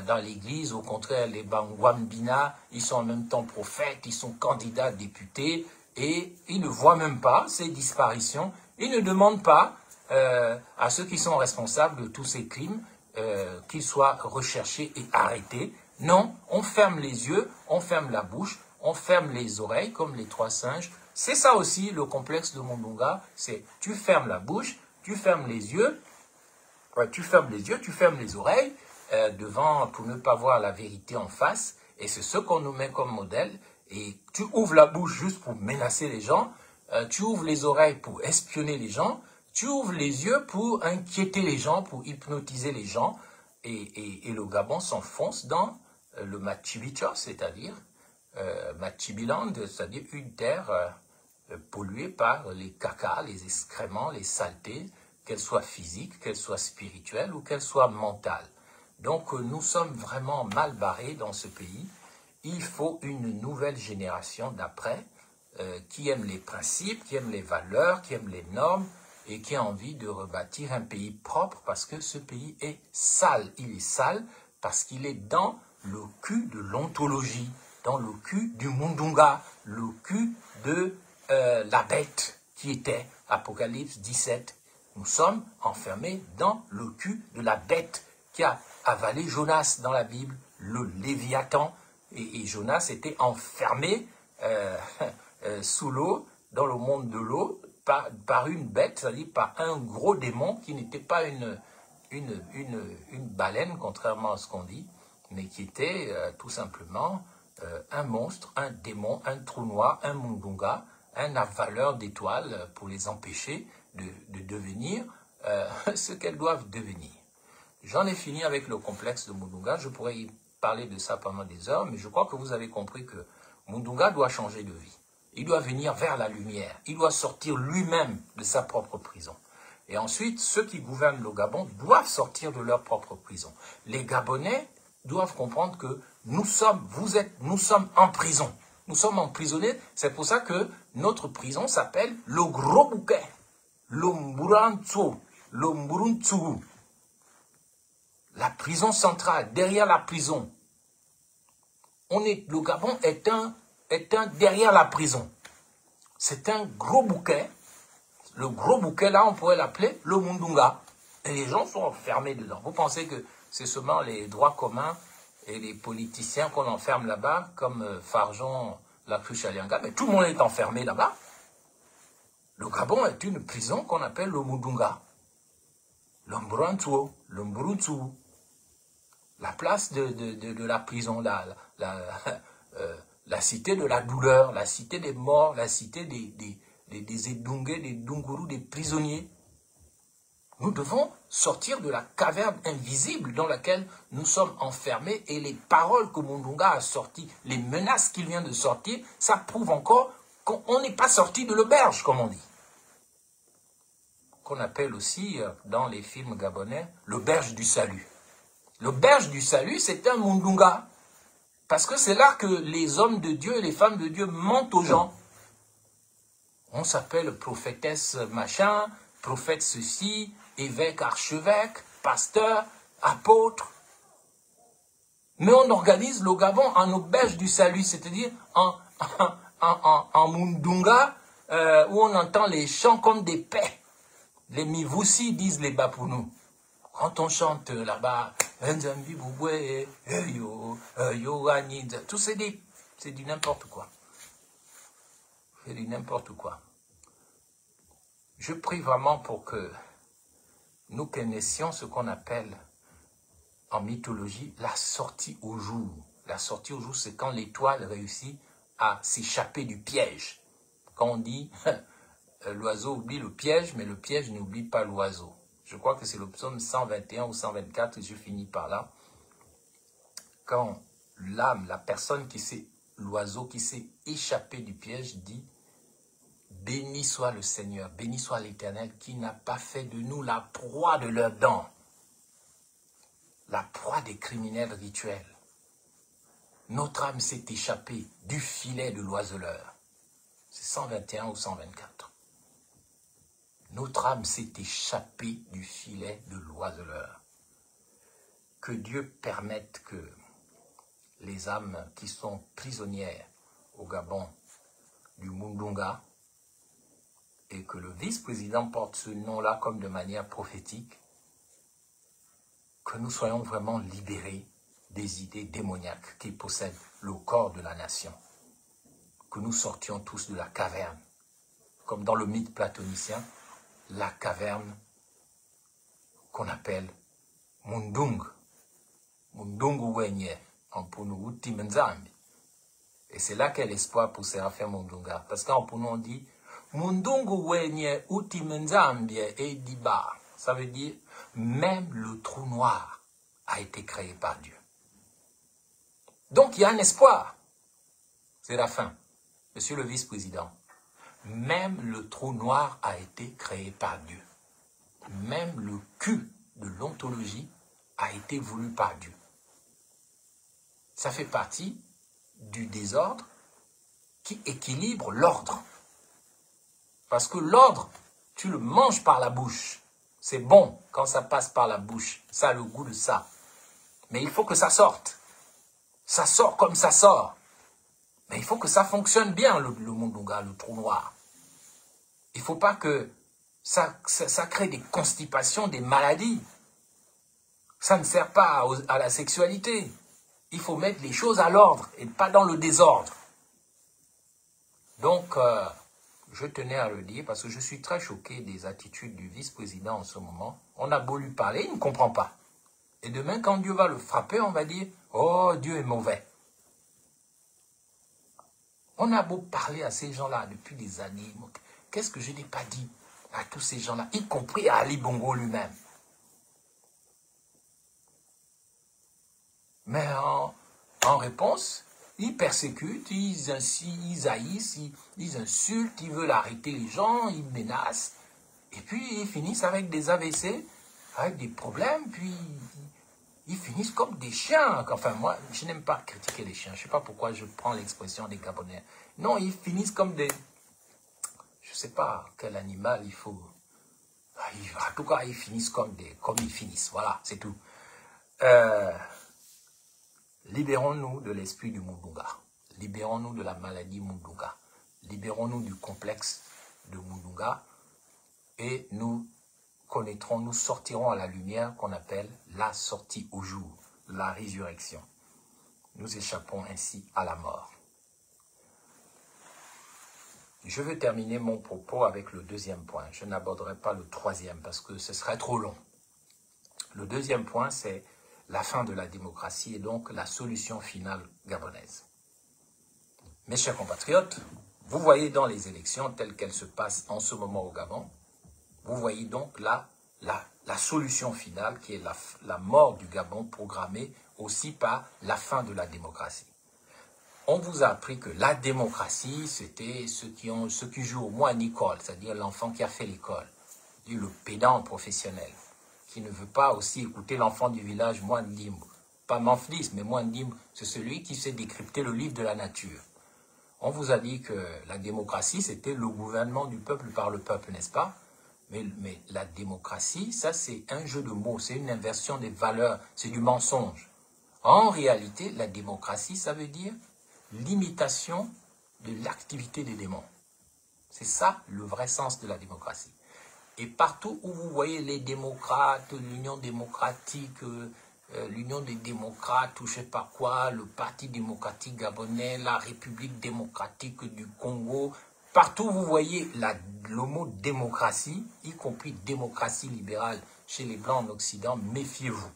dans l'église. Au contraire, les Bangwambina, ils sont en même temps prophètes, ils sont candidats députés et ils ne voient même pas ces disparitions. Ils ne demandent pas à ceux qui sont responsables de tous ces crimes qu'ils soient recherchés et arrêtés. Non, on ferme les yeux, on ferme la bouche, on ferme les oreilles comme les 3 singes. C'est ça aussi le complexe de Mundunga, c'est tu fermes la bouche, tu fermes les yeux, Ouais, tu fermes les yeux, tu fermes les oreilles devant pour ne pas voir la vérité en face. Et c'est ce qu'on nous met comme modèle. Et tu ouvres la bouche juste pour menacer les gens. Tu ouvres les oreilles pour espionner les gens. Tu ouvres les yeux pour inquiéter les gens, pour hypnotiser les gens. Et le Gabon s'enfonce dans le Machibicha, c'est-à-dire Machibiland, c'est-à-dire une terre polluée par les cacas, les excréments, les saletés, qu'elles soient physiques, qu'elles soient spirituelles ou qu'elles soient mentales. Donc nous sommes vraiment mal barrés dans ce pays. Il faut une nouvelle génération d'après qui aime les principes, qui aime les valeurs, qui aime les normes et qui a envie de rebâtir un pays propre parce que ce pays est sale. Il est sale parce qu'il est dans le cul de l'ontologie, dans le cul du Mundunga, le cul de la bête qui était Apocalypse 17. Nous sommes enfermés dans le cul de la bête qui a avalé Jonas dans la Bible, le Léviathan. Et Jonas était enfermé sous l'eau, dans le monde de l'eau, par une bête, c'est-à-dire par un gros démon qui n'était pas une baleine, contrairement à ce qu'on dit, mais qui était tout simplement un monstre, un démon, un trou noir, un Mundunga, un avaleur d'étoiles pour les empêcher de devenir ce qu'elles doivent devenir. J'en ai fini avec le complexe de Mundunga. Je pourrais y parler de ça pendant des heures, mais je crois que vous avez compris que Mundunga doit changer de vie. Il doit venir vers la lumière. Il doit sortir lui-même de sa propre prison. Et ensuite, ceux qui gouvernent le Gabon doivent sortir de leur propre prison. Les Gabonais doivent comprendre que nous sommes en prison. Nous sommes emprisonnés. C'est pour ça que notre prison s'appelle le Gros Bouquet, le Mburantso, le Mburuntsu. La prison centrale, derrière la prison. Le Gabon est derrière la prison. C'est un gros bouquet. Le gros bouquet, là, on pourrait l'appeler le Mundunga. Et les gens sont enfermés dedans. Vous pensez que c'est seulement les droits communs et les politiciens qu'on enferme là-bas, comme Farjon, la cruche Alianga, mais tout le monde est enfermé là-bas. Le Gabon est une prison qu'on appelle le Mundunga. Le Mburantso, le Mburutsu. La place de la prison, la cité de la douleur, la cité des morts, la cité des Edungé, des Dunguru, des prisonniers. Nous devons sortir de la caverne invisible dans laquelle nous sommes enfermés et les paroles que Mundunga a sorties, les menaces qu'il vient de sortir, ça prouve encore qu'on n'est pas sorti de l'auberge, comme on dit. Qu'on appelle aussi, dans les films gabonais, l'auberge du salut. L'auberge du salut, c'est un Mundunga. Parce que c'est là que les hommes de Dieu et les femmes de Dieu mentent aux gens. On s'appelle prophétesse machin, prophète ceci, évêque, archevêque, pasteur, apôtre. Mais on organise le Gabon en auberge du salut, c'est-à-dire en Mundunga, où on entend les chants comme des paix. Les Mivoussi disent les Bapounou. Quand on chante là-bas, tout c'est du n'importe quoi. C'est du n'importe quoi. Je prie vraiment pour que nous connaissions ce qu'on appelle en mythologie la sortie au jour. La sortie au jour, c'est quand l'étoile réussit à s'échapper du piège. Quand on dit l'oiseau oublie le piège, mais le piège n'oublie pas l'oiseau. Je crois que c'est le psaume 121 ou 124, et je finis par là. Quand l'âme, la personne l'oiseau qui s'est échappé du piège dit « Béni soit le Seigneur, béni soit l'Éternel qui n'a pas fait de nous la proie de leurs dents, la proie des criminels rituels. Notre âme s'est échappée du filet de l'oiseleur. » C'est 121 ou 124. Notre âme s'est échappée du filet de l'oiseleur. Que Dieu permette que les âmes qui sont prisonnières au Gabon du Mundunga, et que le vice-président porte ce nom-là comme de manière prophétique, que nous soyons vraiment libérés des idées démoniaques qui possèdent le corps de la nation. Que nous sortions tous de la caverne, comme dans le mythe platonicien, la caverne qu'on appelle Mundung. Mundungu wenye, en Punu uti menzambi. Et c'est là qu'est l'espoir pour Séraphin Mundunga. Parce qu'en Punu on dit Mundungu wenye uti menzambi et diba. Ça veut dire même le trou noir a été créé par Dieu. Donc il y a un espoir. C'est la fin. Monsieur le vice-président, même le trou noir a été créé par Dieu. Même le cul de l'ontologie a été voulu par Dieu. Ça fait partie du désordre qui équilibre l'ordre. Parce que l'ordre, tu le manges par la bouche. C'est bon quand ça passe par la bouche. Ça a le goût de ça. Mais il faut que ça sorte. Ça sort comme ça sort. Mais il faut que ça fonctionne bien, le Mundunga, le trou noir. Il ne faut pas que ça crée des constipations, des maladies. Ça ne sert pas à la sexualité. Il faut mettre les choses à l'ordre et pas dans le désordre. Donc, je tenais à le dire parce que je suis très choqué des attitudes du vice-président en ce moment. On a beau lui parler, il ne comprend pas. Et demain, quand Dieu va le frapper, on va dire « Oh, Dieu est mauvais ». On a beau parler à ces gens-là depuis des années. Qu'est-ce que je n'ai pas dit à tous ces gens-là, y compris à Ali Bongo lui-même. Mais en réponse, ils persécutent, ils haïssent, ils insultent, ils veulent arrêter les gens, ils menacent. Et puis ils finissent avec des AVC, avec des problèmes, puis ils finissent comme des chiens. Enfin, moi, je n'aime pas critiquer les chiens. Je ne sais pas pourquoi je prends l'expression des Gabonais. Non, ils finissent comme des... Je ne sais pas quel animal il faut... En tout cas, ils finissent comme ils finissent. Voilà, c'est tout. Libérons-nous de l'esprit du Mundunga. Libérons-nous de la maladie Mundunga. Libérons-nous du complexe de Mundunga. Et nous connaîtrons, nous sortirons à la lumière qu'on appelle la sortie au jour, la résurrection. Nous échappons ainsi à la mort. Je veux terminer mon propos avec le deuxième point. Je n'aborderai pas le troisième parce que ce serait trop long. Le deuxième point, c'est la fin de la démocratie et donc la solution finale gabonaise. Mes chers compatriotes, vous voyez dans les élections telles qu'elles se passent en ce moment au Gabon, vous voyez donc là la solution finale qui est la mort du Gabon programmée aussi par la fin de la démocratie. On vous a appris que la démocratie, c'était ceux qui jouent au moins à l'école, c'est-à-dire l'enfant qui a fait l'école, le pédant professionnel, qui ne veut pas aussi écouter l'enfant du village Mwandim. Pas Manflis, mais Mwandim, c'est celui qui sait décrypter le livre de la nature. On vous a dit que la démocratie, c'était le gouvernement du peuple par le peuple, n'est-ce pas? Mais la démocratie, ça c'est un jeu de mots, c'est une inversion des valeurs, c'est du mensonge. En réalité, la démocratie, ça veut dire l'imitation de l'activité des démons. C'est ça le vrai sens de la démocratie. Et partout où vous voyez les démocrates, l'Union démocratique, l'Union des démocrates ou je ne sais pas quoi, le Parti démocratique gabonais, la République démocratique du Congo, partout où vous voyez le mot démocratie, y compris démocratie libérale chez les Blancs en Occident, méfiez-vous.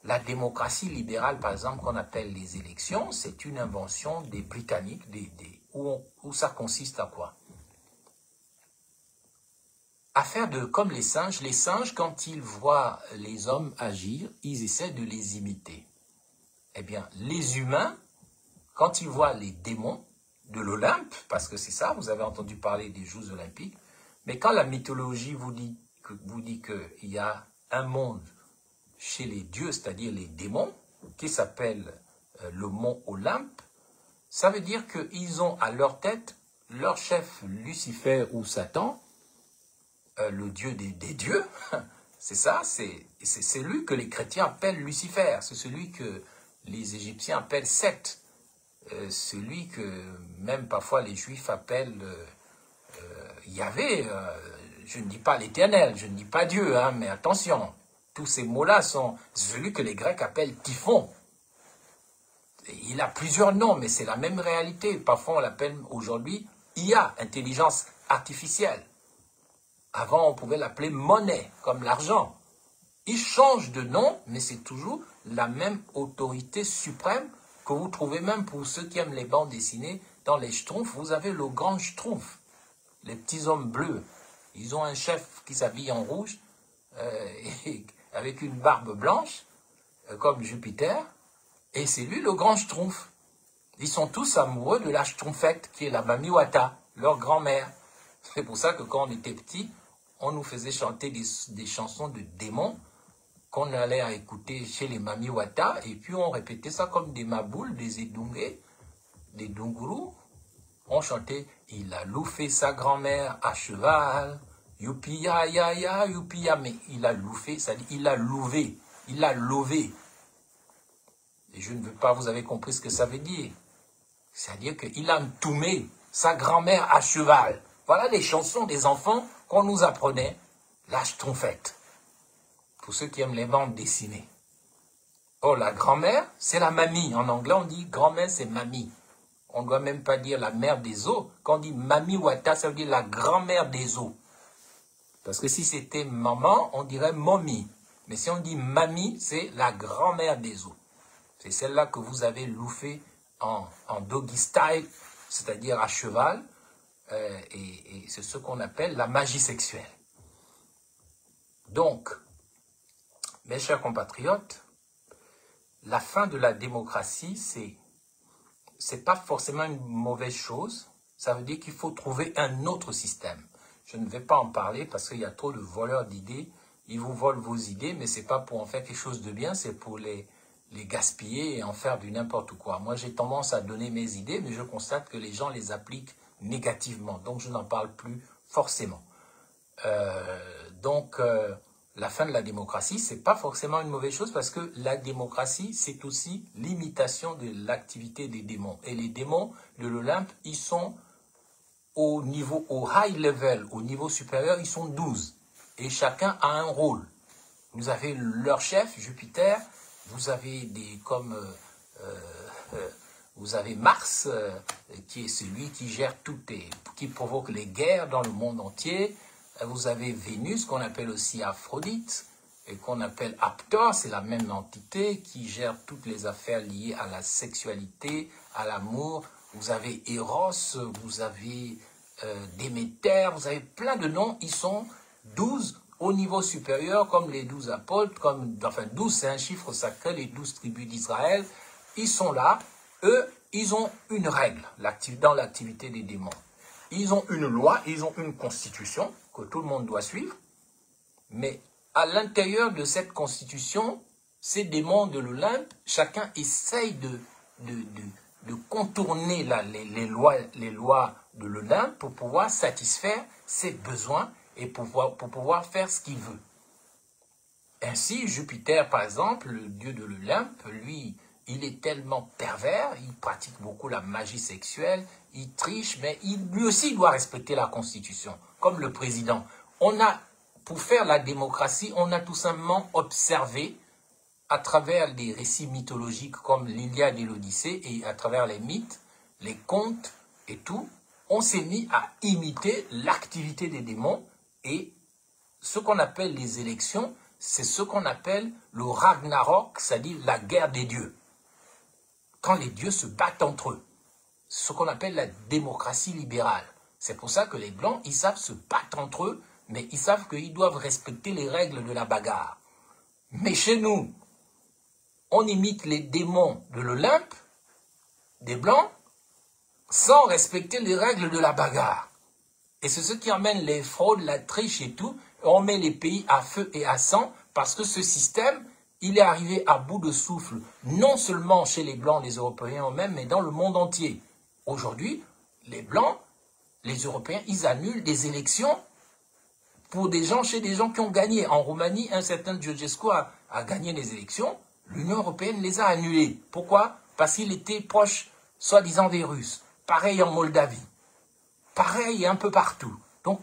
La démocratie libérale, par exemple, qu'on appelle les élections, c'est une invention des Britanniques, où ça consiste à quoi? À faire comme les singes, quand ils voient les hommes agir, ils essaient de les imiter. Eh bien, les humains, quand ils voient les démons de l'Olympe, parce que c'est ça, vous avez entendu parler des Jeux olympiques, mais quand la mythologie vous dit qu'il y a un monde chez les dieux, c'est-à-dire les démons, qui s'appelle le mont Olympe, ça veut dire qu'ils ont à leur tête leur chef Lucifer ou Satan, le dieu des dieux, c'est ça, c'est lui que les chrétiens appellent Lucifer, c'est celui que les Égyptiens appellent Seth, celui que même parfois les Juifs appellent Yahvé, je ne dis pas l'Éternel, je ne dis pas Dieu, hein, mais attention, tous ces mots-là sont celui que les Grecs appellent Typhon. Il a plusieurs noms, mais c'est la même réalité, parfois on l'appelle aujourd'hui IA, intelligence artificielle. Avant, on pouvait l'appeler monnaie, comme l'argent. Il change de nom, mais c'est toujours la même autorité suprême que vous trouvez même pour ceux qui aiment les bandes dessinées. Dans les Schtroumpfs, vous avez le grand Schtroumpf, les petits hommes bleus. Ils ont un chef qui s'habille en rouge, avec une barbe blanche, comme Jupiter, et c'est lui le grand Schtroumpf. Ils sont tous amoureux de la Schtroumpfette, qui est la Mami Wata, leur grand-mère. C'est pour ça que quand on était petits, on nous faisait chanter des chansons de démons qu'on allait écouter chez les Mami Wata, et puis on répétait ça comme des maboules, des edungés, des dunguru. On chantait « Il a louffé sa grand-mère à cheval, youpi ya ya ya, youpi ya », mais il a louffé, ça dit il a louvé, il a lové. Et je ne veux pas, vous avez compris ce que ça veut dire. C'est-à-dire qu'il a toumé sa grand-mère à cheval. Voilà les chansons des enfants qu'on nous apprenait, la Schtroumpfette. Pour ceux qui aiment les bandes dessinées. Oh, la grand-mère, c'est la mamie. En anglais, on dit grand-mère, c'est mamie. On ne doit même pas dire la mère des eaux. Quand on dit Mami Wata, ça veut dire la grand-mère des eaux. Parce que si c'était maman, on dirait mommy. Mais si on dit mamie, c'est la grand-mère des eaux. C'est celle-là que vous avez louffée en doggy style, c'est-à-dire à cheval. Et c'est ce qu'on appelle la magie sexuelle. Donc, mes chers compatriotes, la fin de la démocratie, c'est pas forcément une mauvaise chose. Ça veut dire qu'il faut trouver un autre système. Je ne vais pas en parler parce qu'il y a trop de voleurs d'idées. Ils vous volent vos idées, mais c'est pas pour en faire quelque chose de bien, c'est pour les gaspiller et en faire du n'importe quoi. Moi, j'ai tendance à donner mes idées, mais je constate que les gens les appliquent négativement. Donc, je n'en parle plus forcément. La fin de la démocratie, c'est pas forcément une mauvaise chose parce que la démocratie, c'est aussi l'imitation de l'activité des démons. Et les démons de l'Olympe, ils sont au high level, au niveau supérieur, ils sont 12. Et chacun a un rôle. Vous avez leur chef, Jupiter, vous avez vous avez Mars, qui est celui qui gère qui provoque les guerres dans le monde entier. Vous avez Vénus, qu'on appelle aussi Aphrodite, et qu'on appelle Aptor, c'est la même entité qui gère toutes les affaires liées à la sexualité, à l'amour. Vous avez Eros, vous avez Déméter, vous avez plein de noms, ils sont 12 au niveau supérieur, comme les 12 apôtres, 12 c'est un chiffre sacré, les 12 tribus d'Israël, ils sont là, eux, ils ont une règle dans l'activité des démons. Ils ont une loi, ils ont une constitution que tout le monde doit suivre, mais à l'intérieur de cette constitution, ces démons de l'Olympe, chacun essaye de contourner les lois de l'Olympe pour pouvoir satisfaire ses besoins et pour pouvoir faire ce qu'il veut. Ainsi, Jupiter, par exemple, le dieu de l'Olympe, lui, il est tellement pervers, il pratique beaucoup la magie sexuelle, il triche, mais lui aussi doit respecter la Constitution, comme le président. Pour faire la démocratie, on a tout simplement observé, à travers des récits mythologiques comme l'Iliade et l'Odyssée, et à travers les mythes, les contes et tout, on s'est mis à imiter l'activité des démons, et ce qu'on appelle les élections, c'est ce qu'on appelle le Ragnarok, c'est-à-dire la guerre des dieux. Quand les dieux se battent entre eux. C'est ce qu'on appelle la démocratie libérale. C'est pour ça que les Blancs, ils savent se battre entre eux, mais ils savent qu'ils doivent respecter les règles de la bagarre. Mais chez nous, on imite les démons de l'Olympe, des Blancs, sans respecter les règles de la bagarre. Et c'est ce qui emmène les fraudes, la triche et tout. On met les pays à feu et à sang parce que ce système, il est arrivé à bout de souffle, non seulement chez les Blancs, les Européens eux-mêmes, mais dans le monde entier. Aujourd'hui, les Blancs, les Européens, ils annulent des élections chez des gens qui ont gagné. En Roumanie, un certain Georgescu a gagné les élections. L'Union européenne les a annulées. Pourquoi? Parce qu'il était proche, soi-disant, des Russes. Pareil en Moldavie. Pareil un peu partout. Donc,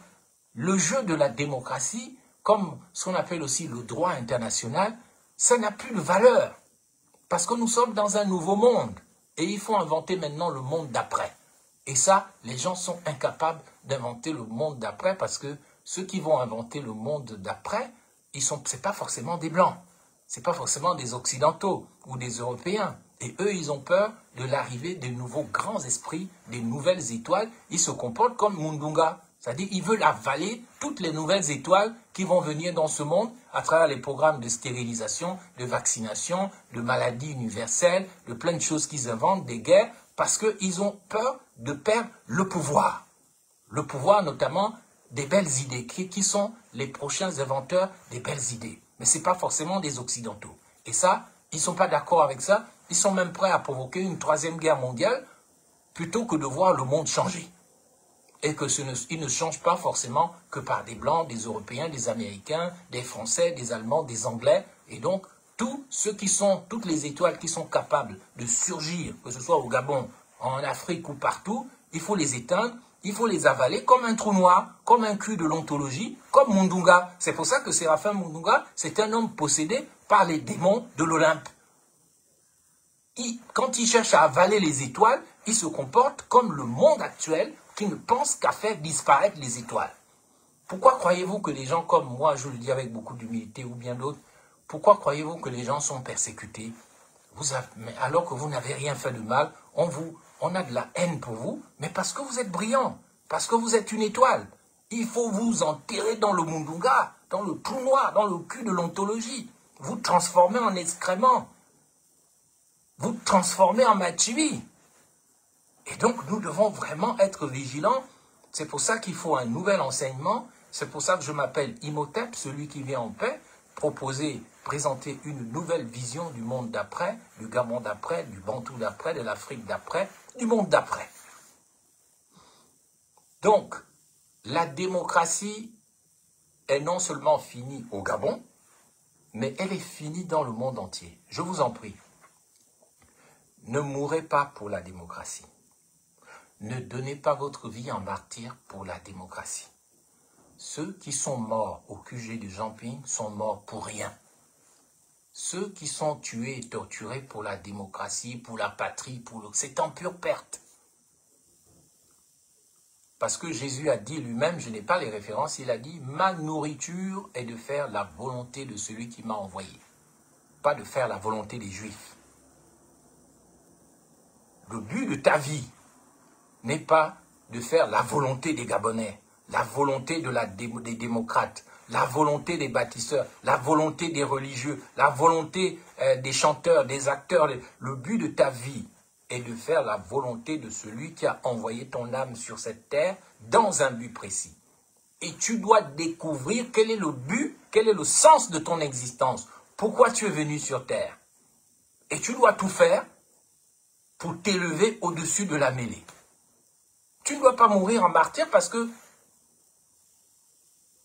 le jeu de la démocratie, comme ce qu'on appelle aussi le droit international, ça n'a plus de valeur. Parce que nous sommes dans un nouveau monde. Et il faut inventer maintenant le monde d'après. Et ça, les gens sont incapables d'inventer le monde d'après parce que ceux qui vont inventer le monde d'après, c'est pas forcément des Blancs, c'est pas forcément des Occidentaux ou des Européens. Et eux, ils ont peur de l'arrivée des nouveaux grands esprits, des nouvelles étoiles. Ils se comportent comme Mundunga. C'est-à-dire, ils veulent avaler toutes les nouvelles étoiles qui vont venir dans ce monde à travers les programmes de stérilisation, de vaccination, de maladies universelles, de plein de choses qu'ils inventent, des guerres, parce qu'ils ont peur de perdre le pouvoir. Le pouvoir, notamment, des belles idées, qui sont les prochains inventeurs des belles idées. Mais ce n'est pas forcément des Occidentaux. Et ça, ils ne sont pas d'accord avec ça. Ils sont même prêts à provoquer une troisième guerre mondiale plutôt que de voir le monde changer. Et qu'ils ne changent pas forcément que par des Blancs, des Européens, des Américains, des Français, des Allemands, des Anglais. Et donc, toutes les étoiles qui sont capables de surgir, que ce soit au Gabon, en Afrique ou partout, il faut les éteindre, il faut les avaler comme un trou noir, comme un cul de l'ontologie, comme Mundunga. C'est pour ça que Séraphin Mundunga, c'est un homme possédé par les démons de l'Olympe. Quand il cherche à avaler les étoiles, il se comporte comme le monde actuel qui ne pense qu'à faire disparaître les étoiles. Pourquoi croyez-vous que les gens comme moi, je le dis avec beaucoup d'humilité ou bien d'autres, pourquoi croyez-vous que les gens sont persécutés alors que vous n'avez rien fait de mal, on a de la haine pour vous, mais parce que vous êtes brillant, parce que vous êtes une étoile. Il faut vous enterrer dans le Mundunga, dans le trou noir, dans le cul de l'ontologie. Vous transformer en excrément. Vous transformer en machivi. Et donc, nous devons vraiment être vigilants. C'est pour ça qu'il faut un nouvel enseignement. C'est pour ça que je m'appelle Imhotep, celui qui vient en paix, présenter une nouvelle vision du monde d'après, du Gabon d'après, du Bantou d'après, de l'Afrique d'après, du monde d'après. Donc, la démocratie est non seulement finie au Gabon, mais elle est finie dans le monde entier. Je vous en prie, ne mourrez pas pour la démocratie. Ne donnez pas votre vie en martyr pour la démocratie. Ceux qui sont morts au QG de Jamping sont morts pour rien. Ceux qui sont tués et torturés pour la démocratie, pour la patrie, c'est en pure perte. Parce que Jésus a dit lui-même, je n'ai pas les références, il a dit « Ma nourriture est de faire la volonté de celui qui m'a envoyé, pas de faire la volonté des Juifs. » Le but de ta vie n'est pas de faire la volonté des Gabonais, la volonté des démocrates, la volonté des bâtisseurs, la volonté des religieux, la volonté des chanteurs, des acteurs. Le but de ta vie est de faire la volonté de celui qui a envoyé ton âme sur cette terre dans un but précis. Et tu dois découvrir quel est le but, quel est le sens de ton existence, pourquoi tu es venu sur terre. Et tu dois tout faire pour t'élever au-dessus de la mêlée. Tu ne dois pas mourir en martyr parce que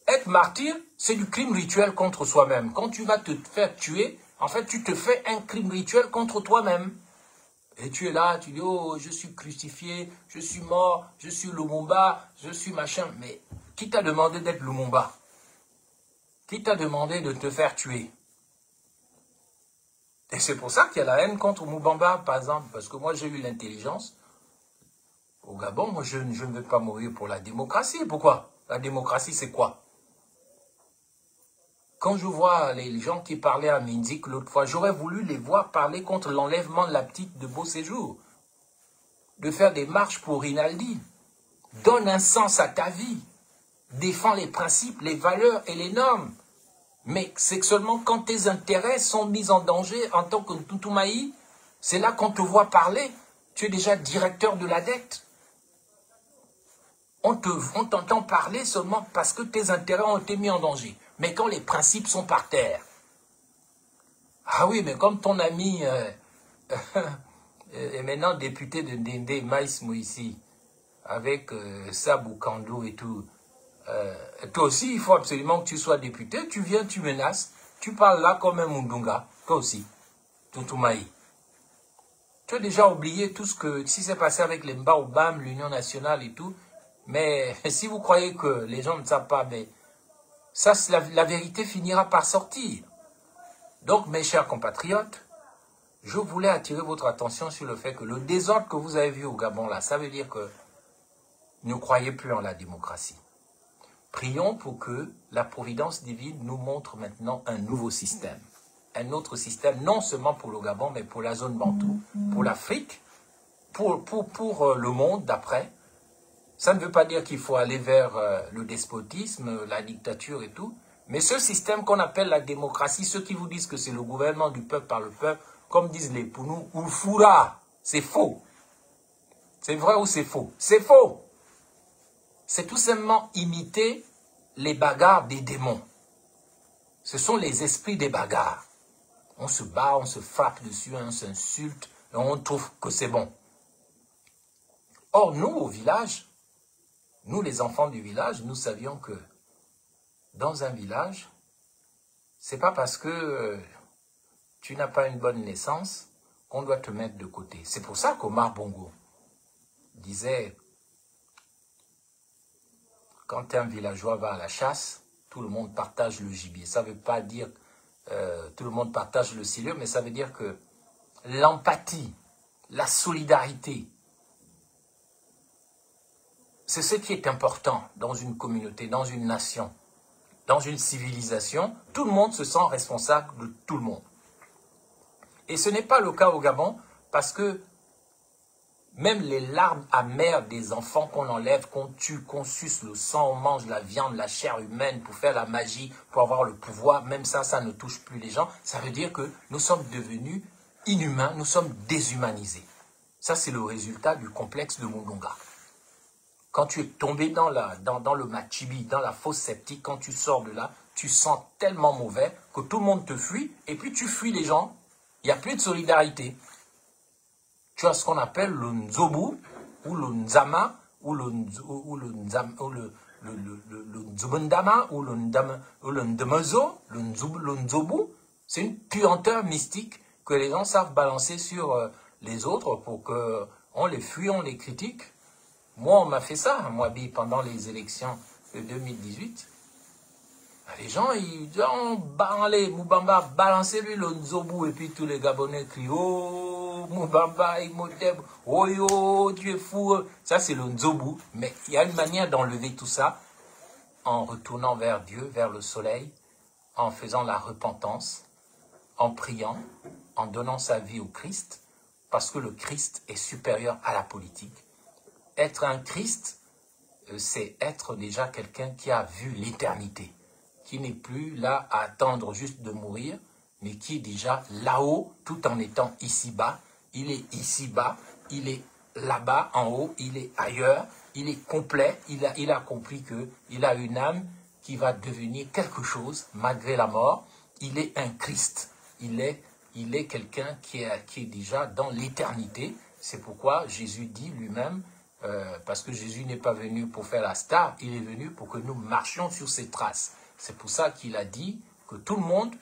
être martyr, c'est du crime rituel contre soi-même. Quand tu vas te faire tuer, en fait, tu te fais un crime rituel contre toi-même. Et tu es là, tu dis, oh, je suis crucifié, je suis mort, je suis Lumumba, je suis machin. Mais qui t'a demandé d'être Lumumba? Qui t'a demandé de te faire tuer? Et c'est pour ça qu'il y a la haine contre Moubamba, par exemple. Parce que moi, j'ai eu l'intelligence. Au Gabon, moi, je ne veux pas mourir pour la démocratie. Pourquoi? La démocratie, c'est quoi? Quand je vois les gens qui parlaient à Minzik l'autre fois, j'aurais voulu les voir parler contre l'enlèvement de la petite de Beau Séjour. De faire des marches pour Rinaldi. Donne un sens à ta vie. Défends les principes, les valeurs et les normes. Mais c'est seulement quand tes intérêts sont mis en danger en tant que Tutumaï, c'est là qu'on te voit parler. Tu es déjà directeur de la dette. On t'entend parler seulement parce que tes intérêts ont été mis en danger. Mais quand les principes sont par terre. Ah oui, mais comme ton ami est maintenant député de Ndende Maïs Moïsi, avec Sabou Kando et tout, toi aussi, il faut absolument que tu sois député. Tu viens, tu menaces, tu parles là comme un Mundunga, toi aussi, Tutumaï. Tu as déjà oublié tout ce qui s'est passé avec les Mbaobam, l'Union nationale et tout. Mais si vous croyez que les gens ne savent pas, mais ça, la vérité finira par sortir. Donc, mes chers compatriotes, je voulais attirer votre attention sur le fait que le désordre que vous avez vu au Gabon, là, ça veut dire que ne croyez plus en la démocratie. Prions pour que la providence divine nous montre maintenant un nouveau système. Un autre système, non seulement pour le Gabon, mais pour la zone Bantou, pour l'Afrique, pour le monde d'après. Ça ne veut pas dire qu'il faut aller vers le despotisme, la dictature et tout. Mais ce système qu'on appelle la démocratie, ceux qui vous disent que c'est le gouvernement du peuple par le peuple, comme disent les Pounou, ou foura, c'est faux. C'est vrai ou c'est faux? C'est faux. C'est tout simplement imiter les bagarres des démons. Ce sont les esprits des bagarres. On se bat, on se frappe dessus, on s'insulte, et on trouve que c'est bon. Or, nous, au village, nous, les enfants du village, nous savions que dans un village, c'est pas parce que tu n'as pas une bonne naissance qu'on doit te mettre de côté. C'est pour ça qu'Omar Bongo disait, quand un villageois va à la chasse, tout le monde partage le gibier. Ça ne veut pas dire tout le monde partage le cilieu, mais ça veut dire que l'empathie, la solidarité, c'est ce qui est important dans une communauté, dans une nation, dans une civilisation. Tout le monde se sent responsable de tout le monde. Et ce n'est pas le cas au Gabon, parce que même les larmes amères des enfants qu'on enlève, qu'on tue, qu'on suce le sang, on mange la viande, la chair humaine pour faire la magie, pour avoir le pouvoir, même ça, ça ne touche plus les gens. Ça veut dire que nous sommes devenus inhumains, nous sommes déshumanisés. Ça, c'est le résultat du complexe de Mundunga. Quand tu es tombé dans le machibi, dans la fosse septique, quand tu sors de là, tu sens tellement mauvais que tout le monde te fuit, et puis tu fuis les gens. Il n'y a plus de solidarité. Tu as ce qu'on appelle le Nzobu, ou le Nzama, ou le Nzobundama, ou le Ndemezo, le Nzobu. C'est une puanteur mystique que les gens savent balancer sur les autres pour qu'on les fuit, on les critique. Moi, on m'a fait ça, moi, pendant les élections de 2018. Les gens, ils disent, allez, Moubamba, balancez-lui le Nzobu, et puis tous les Gabonais crient, oh, Moubamba, Imhotep, oh yo, tu es fou. Ça, c'est le Nzobu. Mais il y a une manière d'enlever tout ça en retournant vers Dieu, vers le soleil, en faisant la repentance, en priant, en donnant sa vie au Christ, parce que le Christ est supérieur à la politique. Être un Christ, c'est être déjà quelqu'un qui a vu l'éternité, qui n'est plus là à attendre juste de mourir, mais qui est déjà là-haut, tout en étant ici-bas. Il est ici-bas, il est là-bas, en haut, il est ailleurs, il est complet, il a compris qu'il a une âme qui va devenir quelque chose malgré la mort. Il est un Christ, il est quelqu'un qui est déjà dans l'éternité. C'est pourquoi Jésus dit lui-même, parce que Jésus n'est pas venu pour faire la star, il est venu pour que nous marchions sur ses traces. C'est pour ça qu'il a dit que tout le monde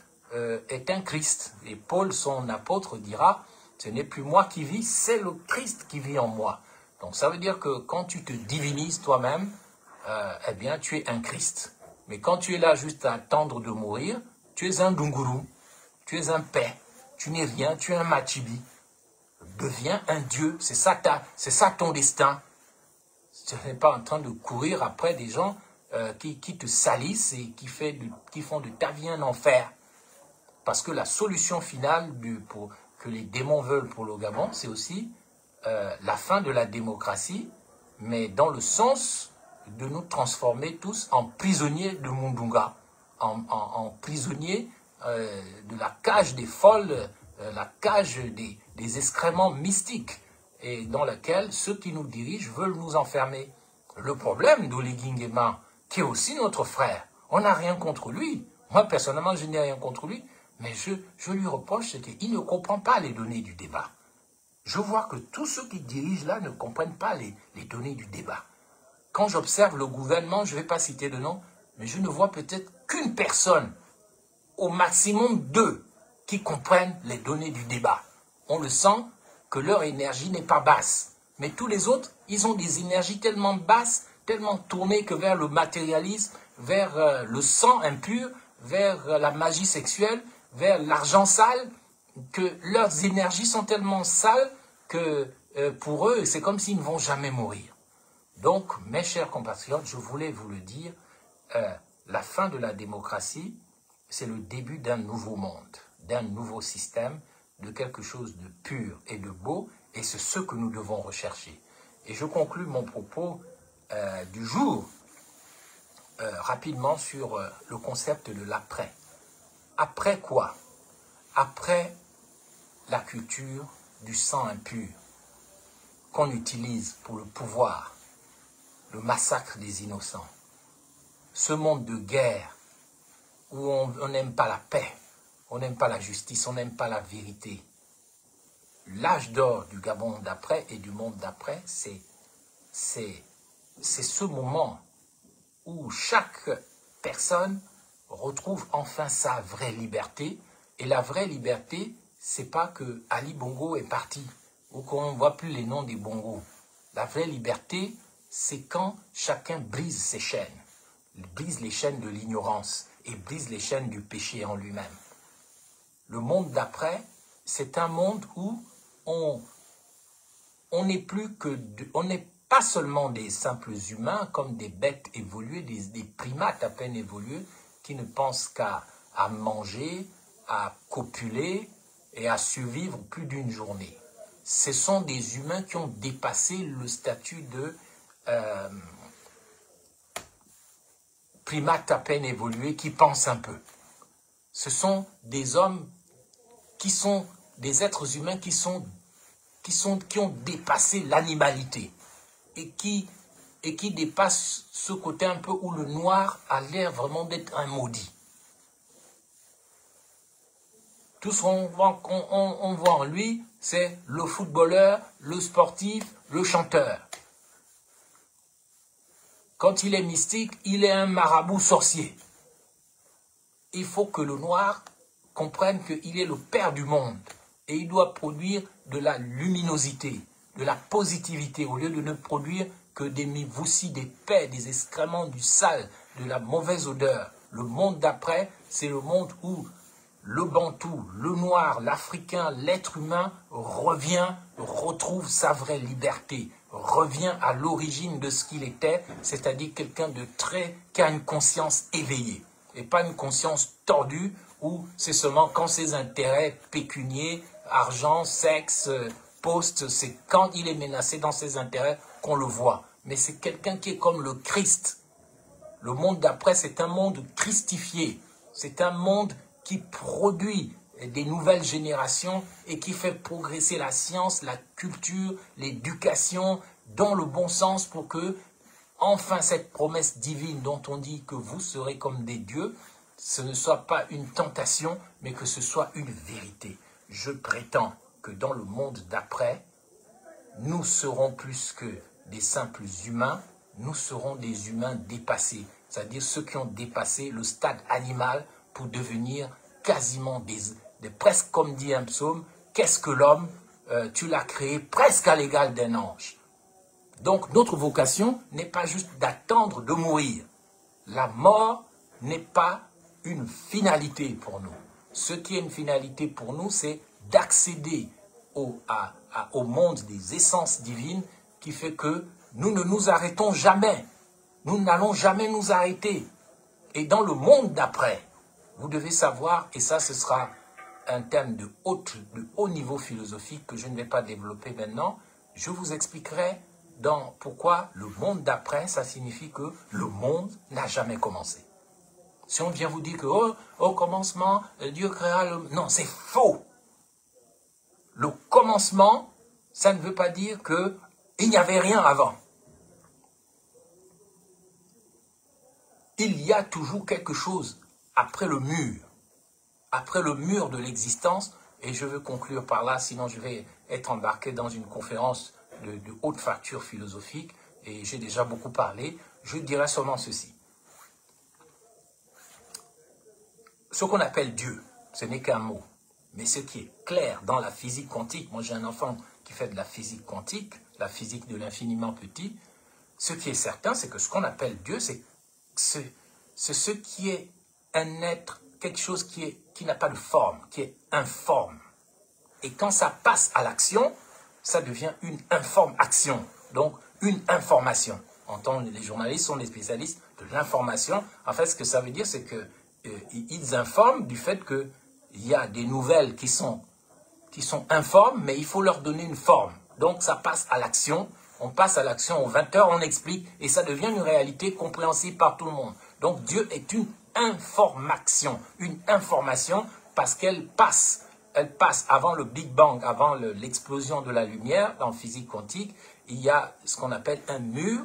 est un Christ. Et Paul, son apôtre, dira, ce n'est plus moi qui vis, c'est le Christ qui vit en moi. Donc ça veut dire que quand tu te divinises toi-même, eh bien tu es un Christ. Mais quand tu es là juste à attendre de mourir, tu es un Dunguru, tu es un paix, tu n'es rien, tu es un Machibi. Deviens un Dieu, c'est ça ton destin. Tu n'es pas en train de courir après des gens qui te salissent et qui font de ta vie un enfer. Parce que la solution finale que les démons veulent pour le Gabon, c'est aussi la fin de la démocratie, mais dans le sens de nous transformer tous en prisonniers de Mundunga, en prisonniers de la cage des folles, la cage des excréments mystiques, et dans laquelle ceux qui nous dirigent veulent nous enfermer. Le problème d'Oligui Nguema, qui est aussi notre frère, on n'a rien contre lui. Moi, personnellement, je n'ai rien contre lui, mais je lui reproche ce qu'il ne comprend pas les données du débat. Je vois que tous ceux qui dirigent là ne comprennent pas les données du débat. Quand j'observe le gouvernement, je ne vais pas citer de nom, mais je ne vois peut-être qu'une personne, au maximum deux, qui comprennent les données du débat. On le sent que leur énergie n'est pas basse. Mais tous les autres, ils ont des énergies tellement basses, tellement tournées que vers le matérialisme, vers le sang impur, vers la magie sexuelle, vers l'argent sale, que leurs énergies sont tellement sales que pour eux, c'est comme s'ils ne vont jamais mourir. Donc, mes chers compatriotes, je voulais vous le dire, la fin de la démocratie, c'est le début d'un nouveau monde, d'un nouveau système, de quelque chose de pur et de beau, et c'est ce que nous devons rechercher. Et je conclus mon propos du jour rapidement sur le concept de l'après. Après quoi? Après la culture du sang impur qu'on utilise pour le pouvoir, le massacre des innocents, ce monde de guerre où on n'aime pas la paix, on n'aime pas la justice, on n'aime pas la vérité. L'âge d'or du Gabon d'après et du monde d'après, c'est ce moment où chaque personne retrouve enfin sa vraie liberté. Et la vraie liberté, c'est pas que Ali Bongo est parti ou qu'on ne voit plus les noms des Bongos. La vraie liberté, c'est quand chacun brise ses chaînes, brise les chaînes de l'ignorance et brise les chaînes du péché en lui-même. Le monde d'après, c'est un monde où on n'est plus que... on n'est pas seulement des simples humains, comme des bêtes évoluées, des primates à peine évolués, qui ne pensent qu'à manger, à copuler et à survivre plus d'une journée. Ce sont des humains qui ont dépassé le statut de primates à peine évolués, qui pensent un peu. Ce sont des hommes qui sont des êtres humains qui ont dépassé l'animalité et qui dépassent ce côté un peu où le noir a l'air vraiment d'être un maudit. Tout ce qu'on voit en lui, c'est le footballeur, le sportif, le chanteur. Quand il est mystique, il est un marabout sorcier. Il faut que le noir comprenne qu'il est le père du monde et il doit produire de la luminosité, de la positivité, au lieu de ne produire que des mivoussis, des paix, des excréments, du sale, de la mauvaise odeur. Le monde d'après, c'est le monde où le bantou, le noir, l'africain, l'être humain retrouve sa vraie liberté, revient à l'origine de ce qu'il était, c'est-à-dire quelqu'un de qui a une conscience éveillée, et pas une conscience tordue où c'est seulement quand ses intérêts pécuniaires, argent, sexe, poste, c'est quand il est menacé dans ses intérêts qu'on le voit. Mais c'est quelqu'un qui est comme le Christ. Le monde d'après, c'est un monde christifié. C'est un monde qui produit des nouvelles générations et qui fait progresser la science, la culture, l'éducation dans le bon sens pour que, enfin, cette promesse divine dont on dit que vous serez comme des dieux, ce ne soit pas une tentation, mais que ce soit une vérité. Je prétends que dans le monde d'après, nous serons plus que des simples humains, nous serons des humains dépassés, c'est-à-dire ceux qui ont dépassé le stade animal pour devenir quasiment presque comme dit un psaume, qu'est-ce que l'homme, tu l'as créé presque à l'égal d'un ange. Donc notre vocation n'est pas juste d'attendre de mourir. La mort n'est pas une finalité pour nous. Ce qui est une finalité pour nous, c'est d'accéder au monde des essences divines qui fait que nous ne nous arrêtons jamais. Nous n'allons jamais nous arrêter. Et dans le monde d'après, vous devez savoir, et ça ce sera un thème de haut niveau philosophique que je ne vais pas développer maintenant, je vous expliquerai pourquoi le monde d'après, ça signifie que le monde n'a jamais commencé. Si on vient vous dire que au commencement, Dieu créa le... Non, c'est faux. Le commencement, ça ne veut pas dire qu'il n'y avait rien avant. Il y a toujours quelque chose après le mur de l'existence, et je veux conclure par là, sinon je vais être embarqué dans une conférence de haute facture philosophique, et j'ai déjà beaucoup parlé, je dirais seulement ceci. Ce qu'on appelle Dieu, ce n'est qu'un mot, mais ce qui est clair dans la physique quantique, moi j'ai un enfant qui fait de la physique quantique, la physique de l'infiniment petit, ce qui est certain, c'est que ce qu'on appelle Dieu, c'est ce qui est un être, quelque chose qui n'a pas de forme, qui est informe. Et quand ça passe à l'action, ça devient une informe action, donc une information. Les journalistes sont des spécialistes de l'information. En fait, ce que ça veut dire, c'est que ils informent du fait qu'il y a des nouvelles qui sont informes, mais il faut leur donner une forme. Donc, ça passe à l'action. On passe à l'action aux 20 heures, on explique, et ça devient une réalité compréhensible par tout le monde. Donc, Dieu est une information parce qu'elle passe. Elle passe avant le Big Bang, avant l'explosion de la lumière en physique quantique. Il y a ce qu'on appelle un mur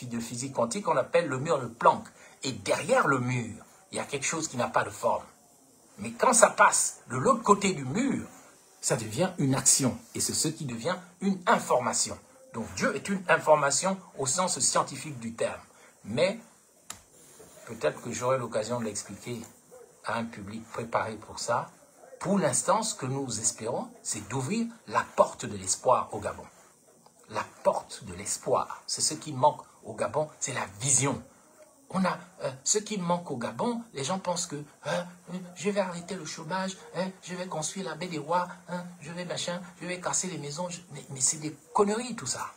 de physique quantique, qu'on appelle le mur de Planck. Et derrière le mur, il y a quelque chose qui n'a pas de forme. Mais quand ça passe de l'autre côté du mur, ça devient une action. Et c'est ce qui devient une information. Donc Dieu est une information au sens scientifique du terme. Mais peut-être que j'aurai l'occasion de l'expliquer à un public préparé pour ça. Pour l'instant, ce que nous espérons, c'est d'ouvrir la porte de l'espoir au Gabon. La porte de l'espoir, c'est ce qui manque au Gabon, c'est la vision. Ce qui manque au Gabon, les gens pensent que je vais arrêter le chômage, je vais construire la baie des Rois, je vais casser les maisons. Mais c'est des conneries tout ça.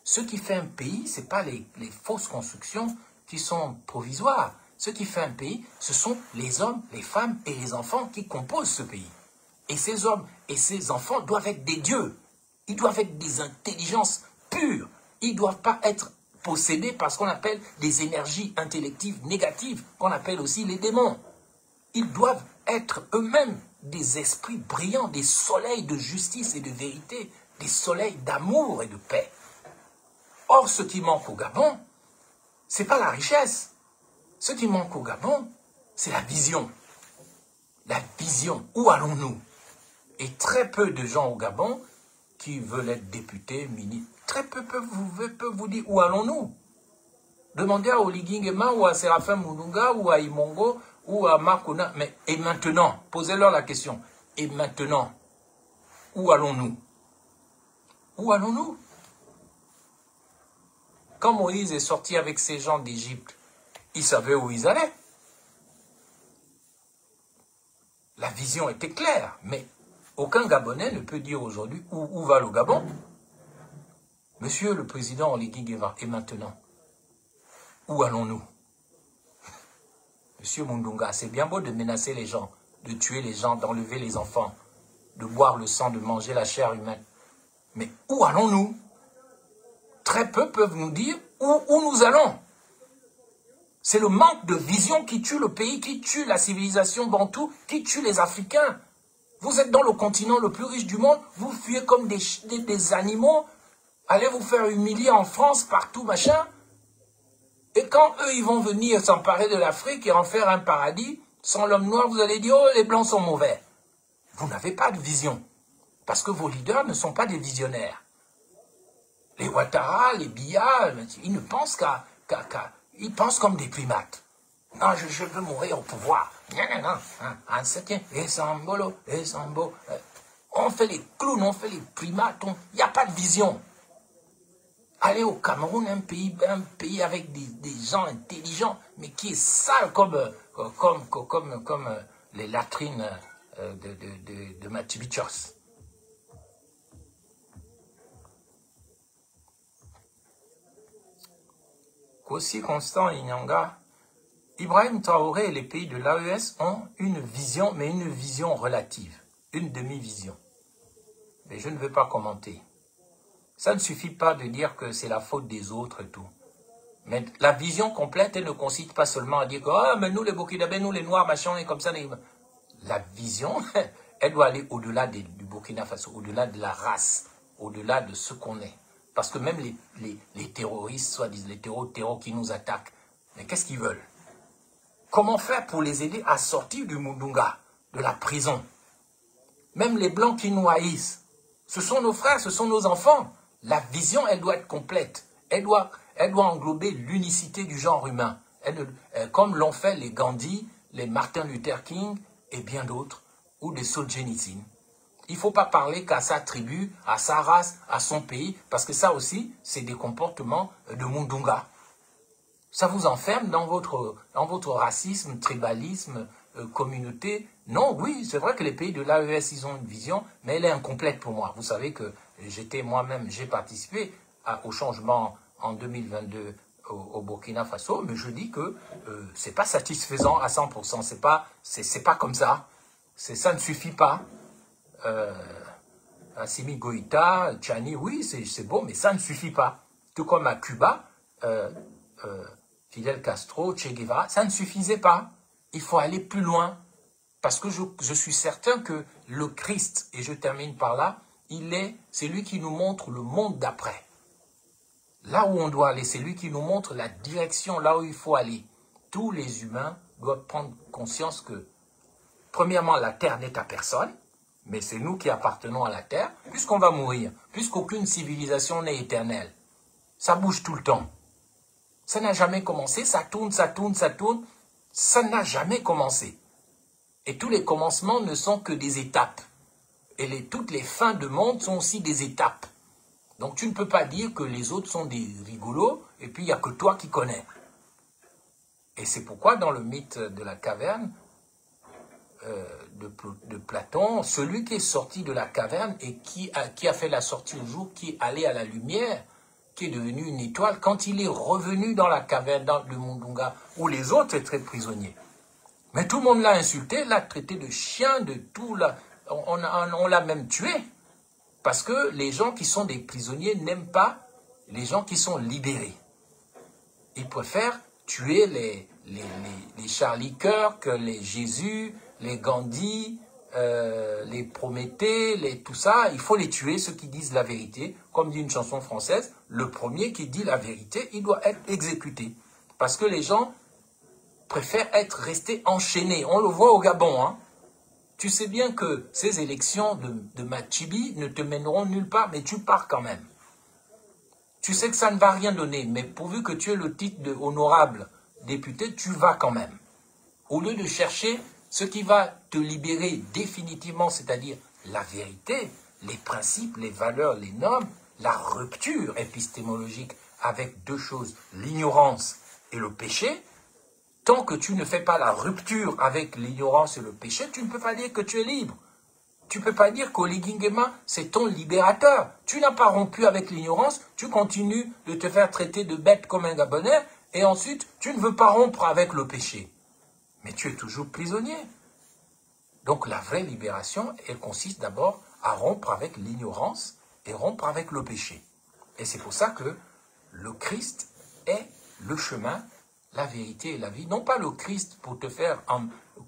Ce qui fait un pays, ce n'est pas les fausses constructions qui sont provisoires. Ce qui fait un pays, ce sont les hommes, les femmes et les enfants qui composent ce pays. Et ces hommes et ces enfants doivent être des dieux. Ils doivent être des intelligences pures. Ils ne doivent pas être possédés par ce qu'on appelle des énergies intellectives négatives, qu'on appelle aussi les démons. Ils doivent être eux-mêmes des esprits brillants, des soleils de justice et de vérité, des soleils d'amour et de paix. Or, ce qui manque au Gabon, ce n'est pas la richesse. Ce qui manque au Gabon, c'est la vision. La vision. Où allons-nous? Et très peu de gens au Gabon qui veulent être députés, ministres, très peu peuvent vous dire où allons-nous. Demandez à Oligui Nguema ou à Séraphin Moulounga ou à Imongo ou à Marcouna. Mais et maintenant, posez-leur la question. Et maintenant, où allons-nous? Où allons-nous? Quand Moïse est sorti avec ces gens d'Égypte, ils savaient où ils allaient. La vision était claire, mais aucun Gabonais ne peut dire aujourd'hui où va le Gabon. Monsieur le Président Oligui Nguema, et maintenant, où allons-nous? Monsieur Mundunga, c'est bien beau de menacer les gens, de tuer les gens, d'enlever les enfants, de boire le sang, de manger la chair humaine. Mais où allons-nous? Très peu peuvent nous dire où nous allons. C'est le manque de vision qui tue le pays, qui tue la civilisation bantoue, qui tue les Africains. Vous êtes dans le continent le plus riche du monde, vous fuyez comme des animaux, allez vous faire humilier en France, partout, machin. Et quand eux, ils vont venir s'emparer de l'Afrique et en faire un paradis, sans l'homme noir, vous allez dire, oh, les blancs sont mauvais. Vous n'avez pas de vision, parce que vos leaders ne sont pas des visionnaires. Les Ouattara, les Biya, ils ne pensent ils pensent comme des primates. Non, je veux mourir au pouvoir. Non, un certain, et Sambolo, et Sambo. On fait les clowns, on fait les primates, il n'y a pas de vision. Allez au Cameroun, un pays avec des gens intelligents, mais qui est sale comme les latrines de Machu Picchu. Kossi Constant et Nyanga, Ibrahim Traoré et les pays de l'AES ont une vision, mais une vision relative, une demi-vision. Mais je ne veux pas commenter. Ça ne suffit pas de dire que c'est la faute des autres et tout. Mais la vision complète, elle ne consiste pas seulement à dire que ah, mais nous les Burkinabés, nous les Noirs, machin, et comme ça. La vision, elle doit aller au-delà du Burkina Faso, au-delà de la race, au-delà de ce qu'on est. Parce que même les terroristes, soit disent les terrors qui nous attaquent, mais qu'est-ce qu'ils veulent? Comment faire pour les aider à sortir du Mundunga, de la prison? Même les Blancs qui nous haïssent, ce sont nos frères, ce sont nos enfants. La vision, elle doit être complète. Elle doit englober l'unicité du genre humain. Comme l'ont fait les Gandhi, les Martin Luther King et bien d'autres, ou des Solzhenitsyn. Il ne faut pas parler qu'à sa tribu, à sa race, à son pays, parce que ça aussi, c'est des comportements de Mundunga. Ça vous enferme dans votre racisme, tribalisme, communauté. Non, oui, c'est vrai que les pays de l'AES, ils ont une vision, mais elle est incomplète pour moi. Vous savez que j'ai participé au changement en 2022 au Burkina Faso, mais je dis que c'est pas satisfaisant à 100%. C'est pas comme ça. Ça ne suffit pas. Assimi Goïta, Tchani, oui, c'est beau, mais ça ne suffit pas. Tout comme à Cuba, Fidel Castro, Che Guevara, ça ne suffisait pas. Il faut aller plus loin. Parce que je suis certain que le Christ, et je termine par là, c'est lui qui nous montre le monde d'après. Là où on doit aller, c'est lui qui nous montre la direction, là où il faut aller. Tous les humains doivent prendre conscience que, premièrement, la terre n'est à personne, mais c'est nous qui appartenons à la terre, puisqu'on va mourir, puisqu'aucune civilisation n'est éternelle. Ça bouge tout le temps. Ça n'a jamais commencé, ça tourne, ça tourne, ça tourne. Ça n'a jamais commencé. Et tous les commencements ne sont que des étapes. Et toutes les fins de monde sont aussi des étapes. Donc tu ne peux pas dire que les autres sont des rigolos, et puis il n'y a que toi qui connais. Et c'est pourquoi dans le mythe de la caverne de Platon, celui qui est sorti de la caverne et qui a fait la sortie au jour, qui est allé à la lumière, qui est devenu une étoile, quand il est revenu dans la caverne, dans le Mundunga, où les autres étaient prisonniers. Mais tout le monde l'a insulté, l'a traité de chien, de tout, on l'a même tué. Parce que les gens qui sont des prisonniers n'aiment pas les gens qui sont libérés. Ils préfèrent tuer les Charlie Kirk, les Jésus, les Gandhi, les Prométhée, tout ça. Il faut les tuer, ceux qui disent la vérité. Comme dit une chanson française, le premier qui dit la vérité, il doit être exécuté. Parce que les gens préfèrent restés enchaînés. On le voit au Gabon, hein. Tu sais bien que ces élections de Machibi ne te mèneront nulle part, mais tu pars quand même. Tu sais que ça ne va rien donner, mais pourvu que tu aies le titre de honorable député, tu vas quand même. Au lieu de chercher ce qui va te libérer définitivement, c'est-à-dire la vérité, les principes, les valeurs, les normes, la rupture épistémologique avec deux choses, l'ignorance et le péché. Tant que tu ne fais pas la rupture avec l'ignorance et le péché, tu ne peux pas dire que tu es libre. Tu ne peux pas dire qu'Oligingema, c'est ton libérateur. Tu n'as pas rompu avec l'ignorance, tu continues de te faire traiter de bête comme un Gabonais, et ensuite, tu ne veux pas rompre avec le péché. Mais tu es toujours prisonnier. Donc la vraie libération, elle consiste d'abord à rompre avec l'ignorance et rompre avec le péché. Et c'est pour ça que le Christ est le chemin, la vérité et la vie. Non pas le Christ pour te faire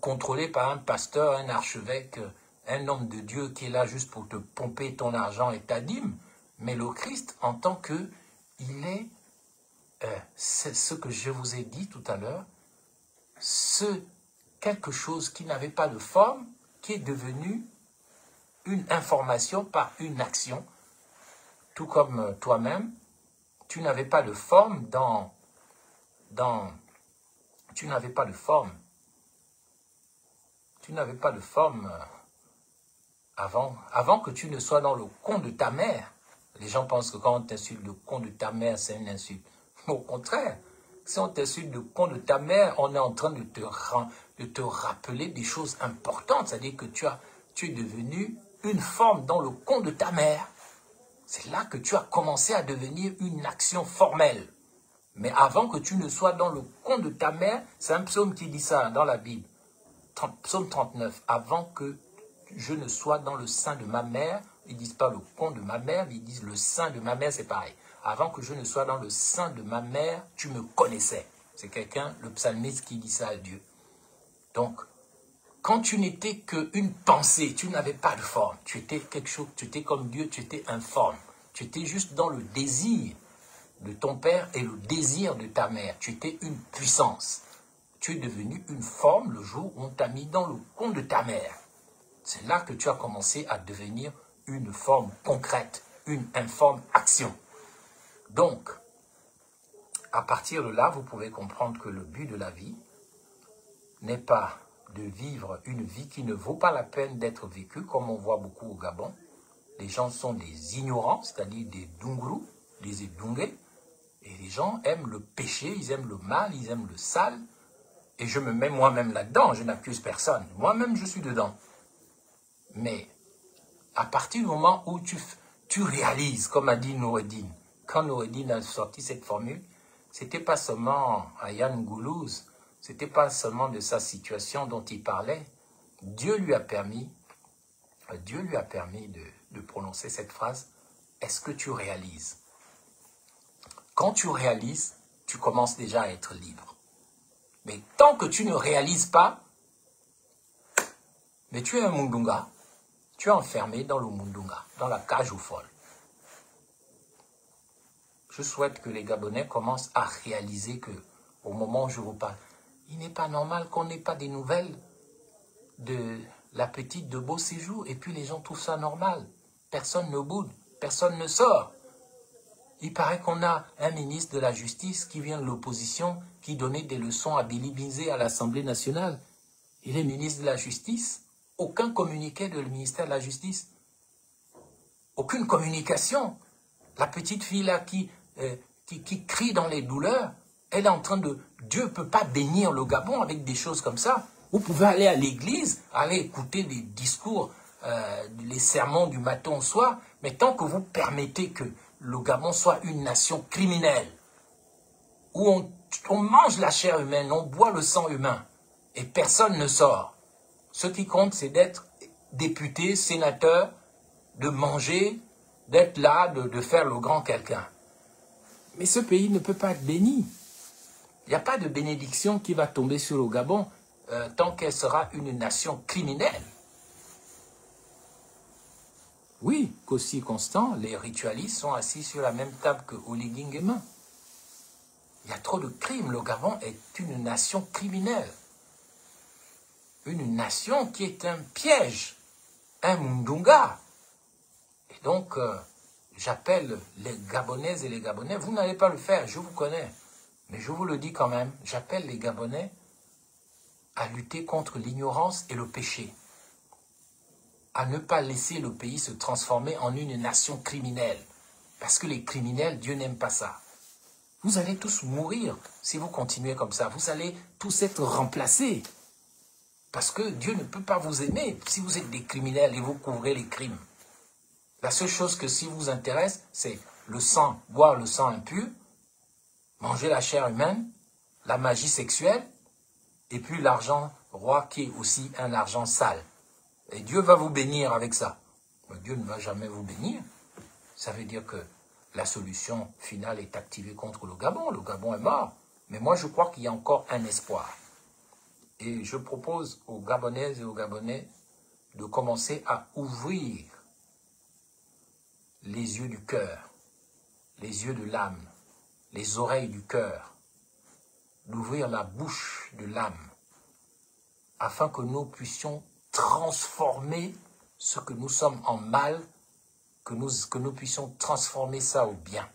contrôler par un pasteur, un archevêque, un homme de Dieu qui est là juste pour te pomper ton argent et ta dîme, mais le Christ en tant que il est, c'est ce que je vous ai dit tout à l'heure, quelque chose qui n'avait pas de forme, qui est devenu une information par une action, tout comme toi-même, tu n'avais pas de forme tu n'avais pas de forme avant que tu ne sois dans le con de ta mère. Les gens pensent que quand on t'insulte le con de ta mère, c'est une insulte. Au contraire, si on t'insulte le con de ta mère, on est en train de te rappeler des choses importantes, c'est-à-dire que tu es devenu une forme dans le con de ta mère. C'est là que tu as commencé à devenir une action formelle. Mais avant que tu ne sois dans le con de ta mère, c'est un psaume qui dit ça dans la Bible. Psaume 39, avant que je ne sois dans le sein de ma mère, ils ne disent pas le con de ma mère, mais ils disent le sein de ma mère, c'est pareil. Avant que je ne sois dans le sein de ma mère, tu me connaissais. C'est quelqu'un, le psalmiste, qui dit ça à Dieu. Donc, quand tu n'étais qu'une pensée, tu n'avais pas de forme. Tu étais quelque chose, tu étais comme Dieu, tu étais informe. Tu étais juste dans le désir de ton père et le désir de ta mère. Tu étais une puissance. Tu es devenu une forme le jour où on t'a mis dans le con de ta mère. C'est là que tu as commencé à devenir une forme concrète, une informe action. Donc, à partir de là, vous pouvez comprendre que le but de la vie n'est pas de vivre une vie qui ne vaut pas la peine d'être vécue, comme on voit beaucoup au Gabon. Les gens sont des ignorants, c'est-à-dire des Dungru, des Edungé, et les gens aiment le péché, ils aiment le mal, ils aiment le sale, et je me mets moi-même là-dedans, je n'accuse personne. Moi-même, je suis dedans. Mais à partir du moment où tu réalises, comme a dit Noureddin, quand Noureddin a sorti cette formule, c'était pas seulement à Yann Goulouz, c'était pas seulement de sa situation dont il parlait. Dieu lui a permis de prononcer cette phrase. Est-ce que tu réalises? Quand tu réalises, tu commences déjà à être libre. Mais tant que tu ne réalises pas, mais tu es un Mundunga, tu es enfermé dans le Mundunga, dans la cage aux folles. Je souhaite que les Gabonais commencent à réaliser que, au moment où je vous parle, il n'est pas normal qu'on n'ait pas des nouvelles de la petite de Beau Séjour, et puis les gens trouvent ça normal. Personne ne boude, personne ne sort. Il paraît qu'on a un ministre de la Justice qui vient de l'opposition, qui donnait des leçons à Billy Binzé à l'Assemblée nationale. Il est ministre de la Justice. Aucun communiqué de le ministère de la Justice. Aucune communication. La petite fille là qui crie dans les douleurs, elle est en train de... Dieu ne peut pas bénir le Gabon avec des choses comme ça. Vous pouvez aller à l'église, aller écouter des discours, les sermons du matin au soir, mais tant que vous permettez que le Gabon soit une nation criminelle, où on mange la chair humaine, on boit le sang humain, et personne ne sort. Ce qui compte, c'est d'être député, sénateur, de manger, d'être là, de faire le grand quelqu'un. Mais ce pays ne peut pas être béni. Il n'y a pas de bénédiction qui va tomber sur le Gabon tant qu'elle sera une nation criminelle. Oui, qu'aussi constant, les ritualistes sont assis sur la même table que Oligui Nguema. Il y a trop de crimes. Le Gabon est une nation criminelle. Une nation qui est un piège, un Mundunga. Et donc, j'appelle les Gabonaises et les Gabonais, vous n'allez pas le faire, je vous connais, mais je vous le dis quand même, j'appelle les Gabonais à lutter contre l'ignorance et le péché, à ne pas laisser le pays se transformer en une nation criminelle, parce que les criminels, Dieu n'aime pas ça. Vous allez tous mourir si vous continuez comme ça, vous allez tous être remplacés, parce que Dieu ne peut pas vous aimer si vous êtes des criminels et vous couvrez les crimes. La seule chose que si vous intéresse, c'est le sang, boire le sang impur, manger la chair humaine, la magie sexuelle, et puis l'argent roi qui est aussi un argent sale. Et Dieu va vous bénir avec ça. Mais Dieu ne va jamais vous bénir. Ça veut dire que la solution finale est activée contre le Gabon. Le Gabon est mort. Mais moi, je crois qu'il y a encore un espoir. Et je propose aux Gabonaises et aux Gabonais de commencer à ouvrir les yeux du cœur, les yeux de l'âme, les oreilles du cœur, d'ouvrir la bouche de l'âme, afin que nous puissions transformer ce que nous sommes en mal, que nous puissions transformer ça au bien.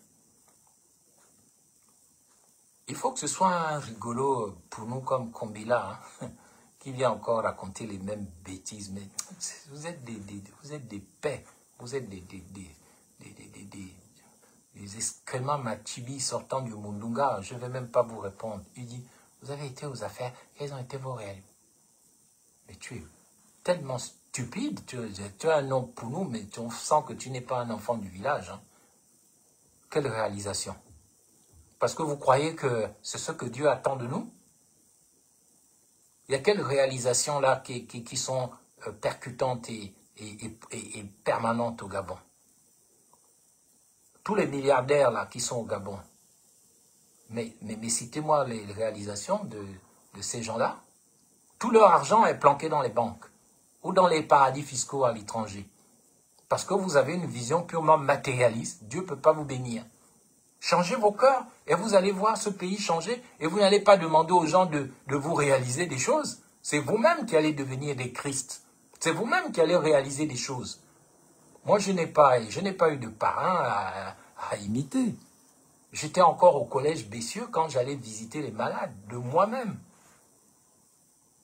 Il faut que ce soit un rigolo pour nous comme Kombila, hein, qui vient encore raconter les mêmes bêtises. Mais vous êtes des paix, vous êtes des excréments Machibi sortant du Mundunga. Je ne vais même pas vous répondre. Il dit, vous avez été aux affaires, quelles ont été vos réalités? Mais tu es tellement stupide, tu es un nom pour nous, mais on sent que tu n'es pas un enfant du village. Hein. Quelle réalisation? Parce que vous croyez que c'est ce que Dieu attend de nous? Il y a quelles réalisations là qui sont percutantes et permanentes au Gabon? Tous les milliardaires là qui sont au Gabon, mais citez-moi les réalisations de ces gens-là. Tout leur argent est planqué dans les banques ou dans les paradis fiscaux à l'étranger. Parce que vous avez une vision purement matérialiste, Dieu ne peut pas vous bénir. Changez vos cœurs et vous allez voir ce pays changer et vous n'allez pas demander aux gens de vous réaliser des choses. C'est vous-même qui allez devenir des Christ. C'est vous-même qui allez réaliser des choses. Moi, je n'ai pas eu de parrain à imiter. J'étais encore au collège Bessieux quand j'allais visiter les malades de moi-même.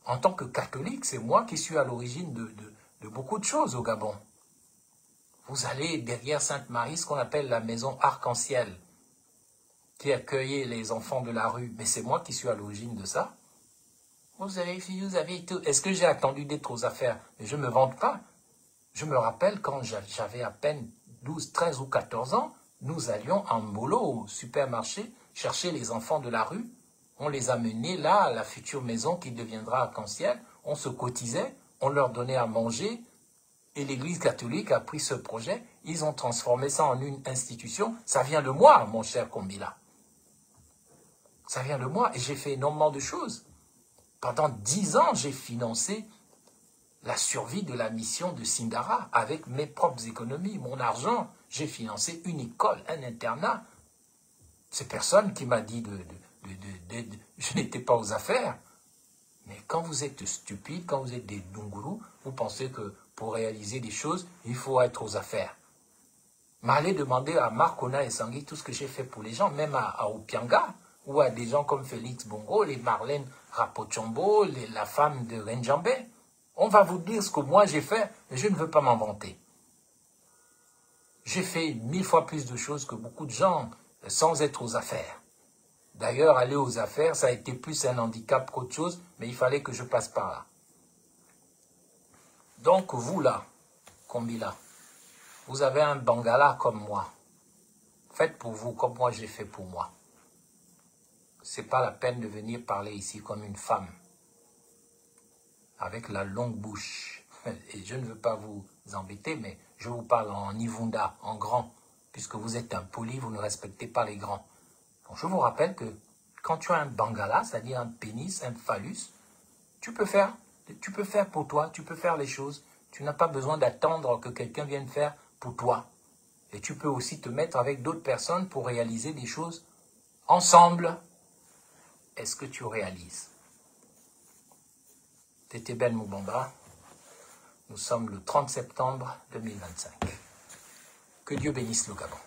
En tant que catholique, c'est moi qui suis à l'origine de beaucoup de choses au Gabon. Vous allez derrière Sainte-Marie, ce qu'on appelle la maison arc-en-ciel, qui accueillait les enfants de la rue. Mais c'est moi qui suis à l'origine de ça. Vous avez été... Est-ce que j'ai attendu d'être aux affaires? Mais je ne me vante pas. Je me rappelle quand j'avais à peine 12, 13 ou 14 ans, nous allions en mollo au supermarché chercher les enfants de la rue. On les a menés là, à la future maison qui deviendra arc-en-ciel. On se cotisait, on leur donnait à manger. Et l'Église catholique a pris ce projet. Ils ont transformé ça en une institution. Ça vient de moi, mon cher Kombila. Ça vient de moi et j'ai fait énormément de choses. Pendant 10 ans, j'ai financé la survie de la mission de Sindara avec mes propres économies, mon argent. J'ai financé une école, un internat. C'est personne qui m'a dit je n'étais pas aux affaires. Mais quand vous êtes stupide, quand vous êtes des Dunguru, vous pensez que pour réaliser des choses, il faut être aux affaires. Mais allez demander à Marcona et Sangui tout ce que j'ai fait pour les gens, même à Opianga, ou à des gens comme Félix Bongo, les Marlène Rapochombo, la femme de Renjambe. On va vous dire ce que moi j'ai fait, mais je ne veux pas m'en vanter. J'ai fait 1000 fois plus de choses que beaucoup de gens sans être aux affaires. D'ailleurs, aller aux affaires, ça a été plus un handicap qu'autre chose, mais il fallait que je passe par là. Donc vous là, Kombila, vous avez un Bangala comme moi. Faites pour vous comme moi j'ai fait pour moi. C'est pas la peine de venir parler ici comme une femme, avec la longue bouche. Et je ne veux pas vous embêter, mais je vous parle en Nivunda, en grand, puisque vous êtes impoli, vous ne respectez pas les grands. Donc je vous rappelle que quand tu as un Bangala, c'est-à-dire un pénis, un phallus, tu peux faire pour toi, tu peux faire les choses. Tu n'as pas besoin d'attendre que quelqu'un vienne faire pour toi. Et tu peux aussi te mettre avec d'autres personnes pour réaliser des choses ensemble. Est-ce que tu réalises? Tété Ben Moubamba, nous sommes le 30 septembre 2025. Que Dieu bénisse le Gabon.